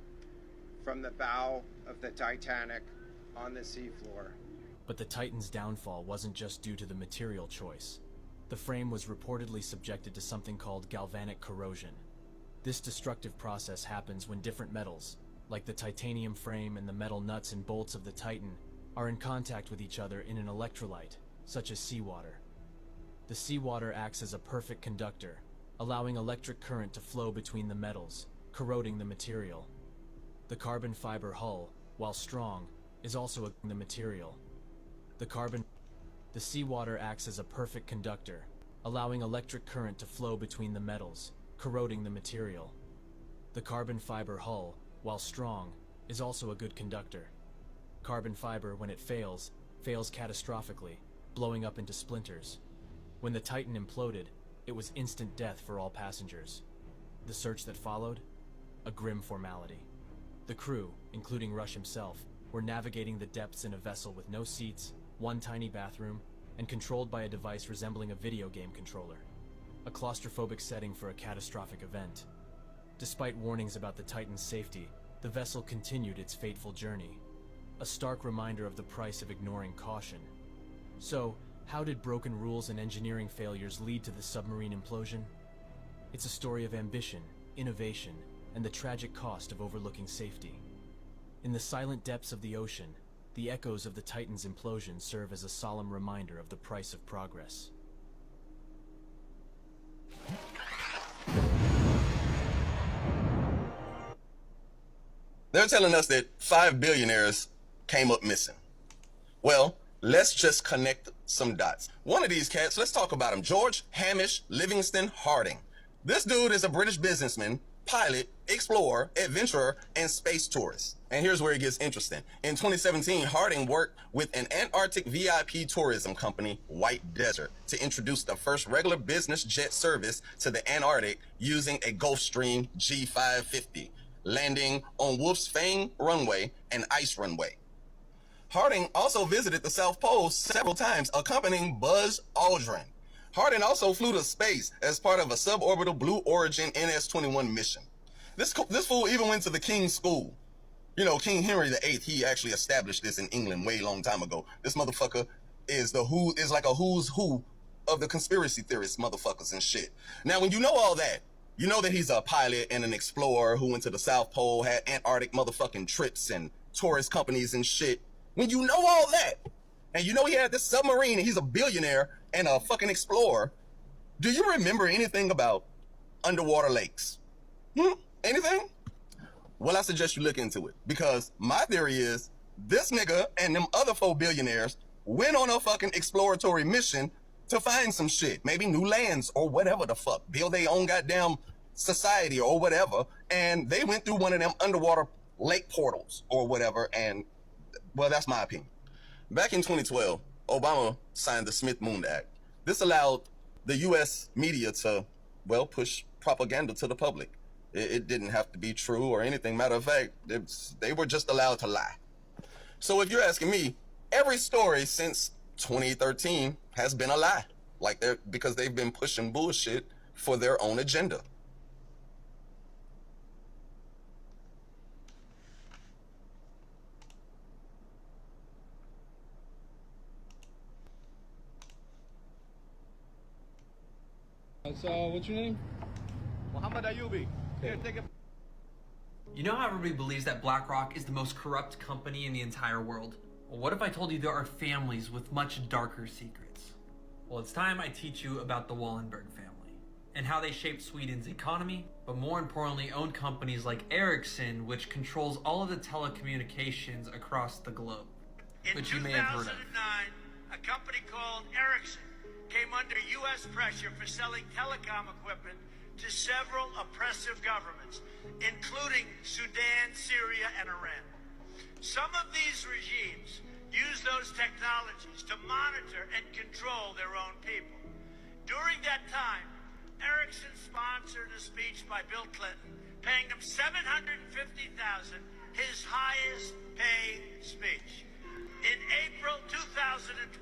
from the bow of the Titanic on the seafloor. But the Titan's downfall wasn't just due to the material choice. The frame was reportedly subjected to something called galvanic corrosion. This destructive process happens when different metals, like the titanium frame and the metal nuts and bolts of the Titan, are in contact with each other in an electrolyte, such as seawater. The seawater acts as a perfect conductor, allowing electric current to flow between the metals, corroding the material. The carbon fiber hull, while strong, is also the material. The seawater acts as a perfect conductor, allowing electric current to flow between the metals, corroding the material. The carbon fiber hull, while strong, is also a good conductor. Carbon fiber, when it fails catastrophically, blowing up into splinters. When the Titan imploded, it was instant death for all passengers. The search that followed? A grim formality. The crew, including Rush himself, were navigating the depths in a vessel with no seats, one tiny bathroom, and controlled by a device resembling a video game controller. A claustrophobic setting for a catastrophic event. Despite warnings about the Titan's safety, the vessel continued its fateful journey. A stark reminder of the price of ignoring caution. So, how did broken rules and engineering failures lead to the submarine implosion? It's a story of ambition, innovation, and the tragic cost of overlooking safety. In the silent depths of the ocean, the echoes of the Titan's implosion serve as a solemn reminder of the price of progress. They're telling us that 5 billionaires came up missing. Well, let's just connect some dots. One of these cats, let's talk about him. George Hamish Livingston Harding. This dude is a British businessman, pilot, explorer, adventurer, and space tourist. And here's where it gets interesting. In 2017, Harding worked with an Antarctic VIP tourism company, White Desert, to introduce the first regular business jet service to the Antarctic using a Gulfstream G550, landing on Wolf's Fang runway and ice runway. Harding also visited the South Pole several times, accompanying Buzz Aldrin. Harding also flew to space as part of a suborbital Blue Origin NS-21 mission. This fool even went to the King's School. You know, King Henry VIII, he actually established this in England way long time ago. This motherfucker is like a who's who of the conspiracy theorists motherfuckers and shit. Now, when you know all that, you know that he's a pilot and an explorer who went to the South Pole, had Antarctic motherfucking trips and tourist companies and shit. When you know all that, and you know he had this submarine and he's a billionaire and a fucking explorer, do you remember anything about underwater lakes? Anything? Well, I suggest you look into it, because my theory is this nigga and them other 4 billionaires went on a fucking exploratory mission to find some shit, maybe new lands or whatever the fuck, build their own goddamn society or whatever, and they went through one of them underwater lake portals or whatever, and well, that's my opinion. Back in 2012, Obama signed the Smith-Moon Act. This allowed the U.S. media to, well, push propaganda to the public. It didn't have to be true or anything. Matter of fact, they were just allowed to lie. So if you're asking me, every story since 2013 has been a lie, because they've been pushing bullshit for their own agenda. So, what's your name? Muhammad Ayubi. Here, take it. You know how everybody believes that BlackRock is the most corrupt company in the entire world? Well, what if I told you there are families with much darker secrets? Well, it's time I teach you about the Wallenberg family and how they shaped Sweden's economy, but more importantly, own companies like Ericsson, which controls all of the telecommunications across the globe. which you may have heard of. In 2009, a company called Ericsson came under U.S. pressure for selling telecom equipment to several oppressive governments, including Sudan, Syria, and Iran. Some of these regimes use those technologies to monitor and control their own people. During that time, Ericsson sponsored a speech by Bill Clinton, paying him $750,000, his highest paid speech. In April 2012,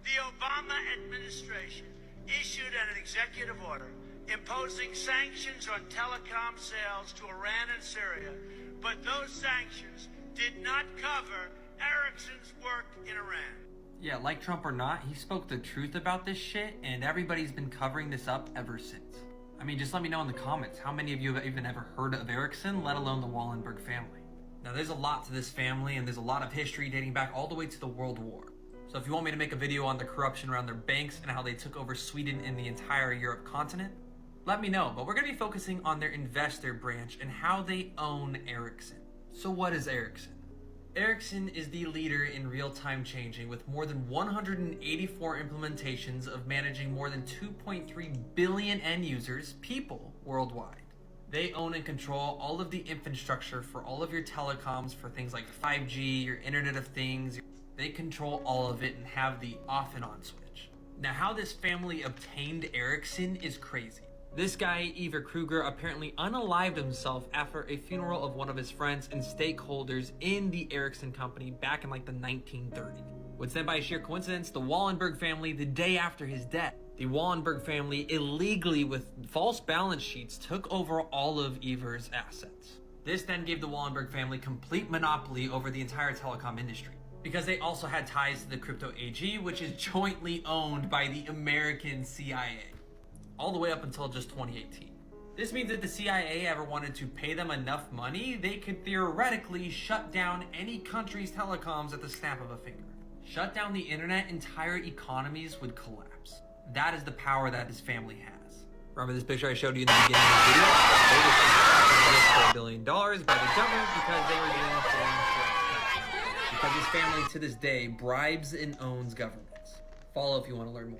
the Obama administration issued an executive order imposing sanctions on telecom sales to Iran and Syria, but those sanctions did not cover Ericsson's work in Iran. Yeah, like Trump or not, he spoke the truth about this shit, and everybody's been covering this up ever since. I mean, just let me know in the comments how many of you have even ever heard of Ericsson, let alone the Wallenberg family. Now, there's a lot to this family, and there's a lot of history dating back all the way to the World War. So if you want me to make a video on the corruption around their banks and how they took over Sweden and the entire Europe continent, let me know. But we're going to be focusing on their investor branch and how they own Ericsson. So what is Ericsson? Ericsson is the leader in real-time changing with more than 184 implementations of managing more than 2.3 billion end users, people, worldwide. They own and control all of the infrastructure for all of your telecoms for things like 5G, your Internet of Things. They control all of it and have the off and on switch. Now, how this family obtained Ericsson is crazy. This guy, Ivar Kruger, apparently unalived himself after a funeral of one of his friends and stakeholders in the Ericsson company back in like the 1930s. Which then by sheer coincidence, the Wallenberg family, the day after his death, the Wallenberg family illegally with false balance sheets took over all of Ivar's assets. This then gave the Wallenberg family complete monopoly over the entire telecom industry, because they also had ties to the crypto AG, which is jointly owned by the American CIA. All the way up until just 2018. This means that the CIA ever wanted to pay them enough money, they could theoretically shut down any country's telecoms at the snap of a finger. Shut down the internet, entire economies would collapse. That is the power that this family has. Remember this picture I showed you in the beginning of the video? They were supposed to $4 billion by the government because they were doing foreign insurance. Because this family to this day bribes and owns governments. Follow if you want to learn more.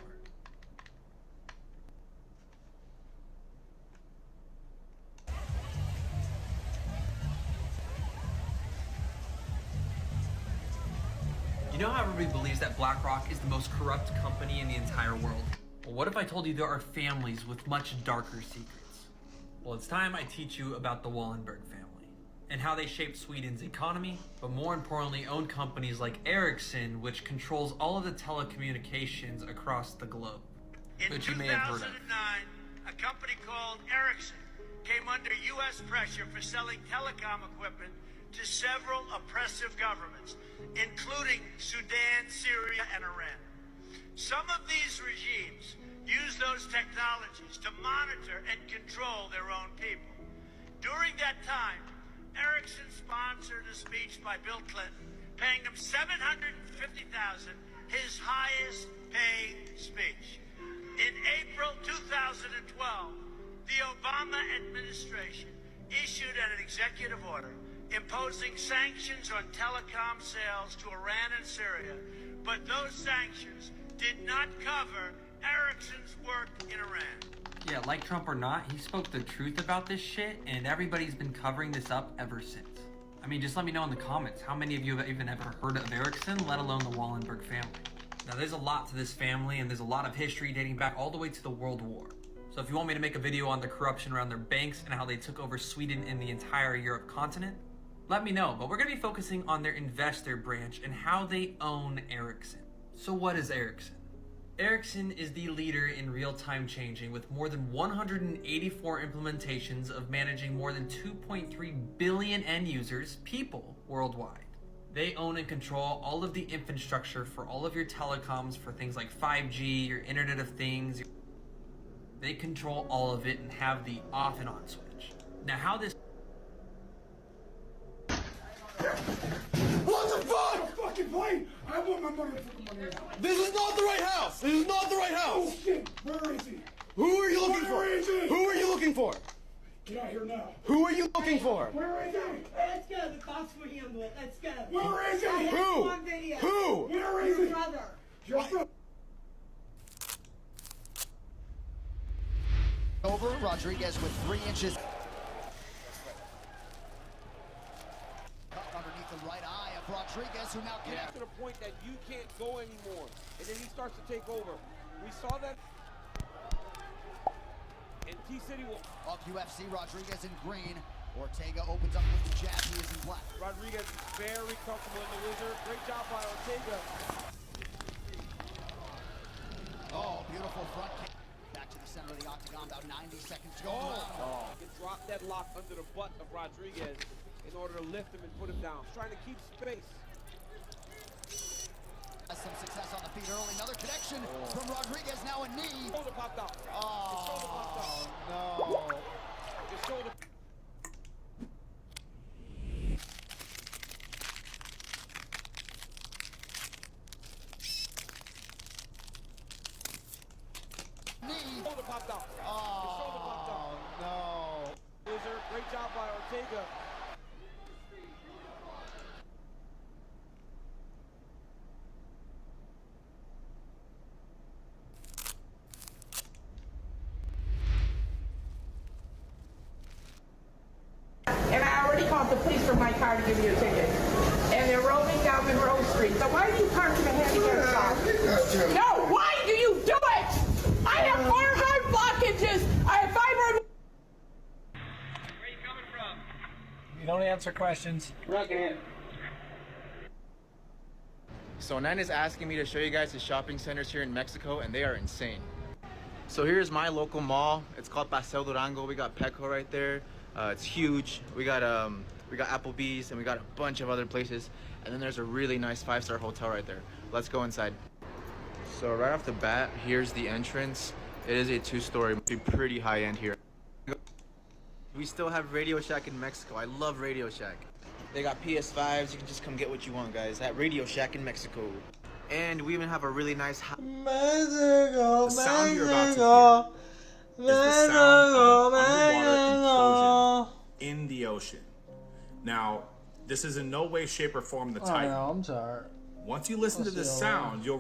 You know how everybody believes that BlackRock is the most corrupt company in the entire world? Well, what if I told you there are families with much darker secrets? Well, it's time I teach you about the Wallenberg family and how they shaped Sweden's economy, but more importantly, own companies like Ericsson, which controls all of the telecommunications across the globe, which you may have heard of. In 2009, a company called Ericsson came under U.S. pressure for selling telecom equipment to several oppressive governments, including Sudan, Syria, and Iran. Some of these regimes use those technologies to monitor and control their own people. During that time, Ericsson sponsored a speech by Bill Clinton, paying him $750,000, his highest paid speech. In April 2012, the Obama administration issued an executive order imposing sanctions on telecom sales to Iran and Syria, but those sanctions did not cover Ericsson's work in Iran. Yeah, like Trump or not, he spoke the truth about this shit, and everybody's been covering this up ever since. I mean, just let me know in the comments how many of you have even ever heard of Ericsson, let alone the Wallenberg family. Now, there's a lot to this family, and there's a lot of history dating back all the way to the World War. So if you want me to make a video on the corruption around their banks and how they took over Sweden and the entire Europe continent, let me know. But we're going to be focusing on their investor branch and how they own Ericsson. So what is Ericsson? Ericsson is the leader in real-time changing with more than 184 implementations of managing more than 2.3 billion end users, people, worldwide. They own and control all of the infrastructure for all of your telecoms for things like 5G, your Internet of Things. They control all of it and have the off and on switch. Now how this... What the fuck? Fucking plane! I want my motherfucking money. This is not the right house! This is not the right house! Oh shit! Where is he? Who are you looking for? Where is he? Who are you looking for? Get out here now. Who are you looking for? Where is he? Let's go. The cops will handle it. Let's go. Where is he? I have Who? on video. Who? Where is Your he? brother. Your brother. Over, Rodriguez with 3 inches. Underneath the right eye of Rodriguez, who now gets To the point that you can't go anymore. And then he starts to take over. We saw that. And T-City will... Up UFC, Rodriguez in green. Ortega opens up with the jab, he is in black. Rodriguez is very comfortable in the wizard. Great job by Ortega. Oh, beautiful front kick. Back to the center of the octagon, about 90 seconds to go. You drop that lock under the butt of Rodriguez in order to lift him and put him down. Trying to keep space. Has some success on the feet early. Another connection from Rodriguez, now a knee. Shoulder popped out. Oh, His shoulder popped out. no. His shoulder... Knee. Shoulder popped out. His shoulder popped out. Oh, no. Wizard, great job by Ortega. And I already called the police from my car to give you a ticket. And they're rolling down Monroe Street. So why are you parking ahead of your stop? No, why do you do it? I have 4 hard blockages. I have 5 hard... Where are you coming from? You don't answer questions. So Nan is asking me to show you guys the shopping centers here in Mexico, and they are insane. So here's my local mall. It's called Paseo Durango. We got Petco right there. It's huge. We got Applebee's, and we got a bunch of other places. And then there's a really nice 5-star hotel right there. Let's go inside. So right off the bat, here's the entrance. It is a 2-story, pretty high end here. We still have Radio Shack in Mexico. I love Radio Shack. They got PS5s. You can just come get what you want, guys. At Radio Shack in Mexico. And we even have a really nice Mexico, the sound you're about Mexico, to hear is the sound of an underwater implosion in the ocean. Now, this is in no way, shape, or form the Oh, Titan. no, I'm sorry. Once you listen to this sound, you'll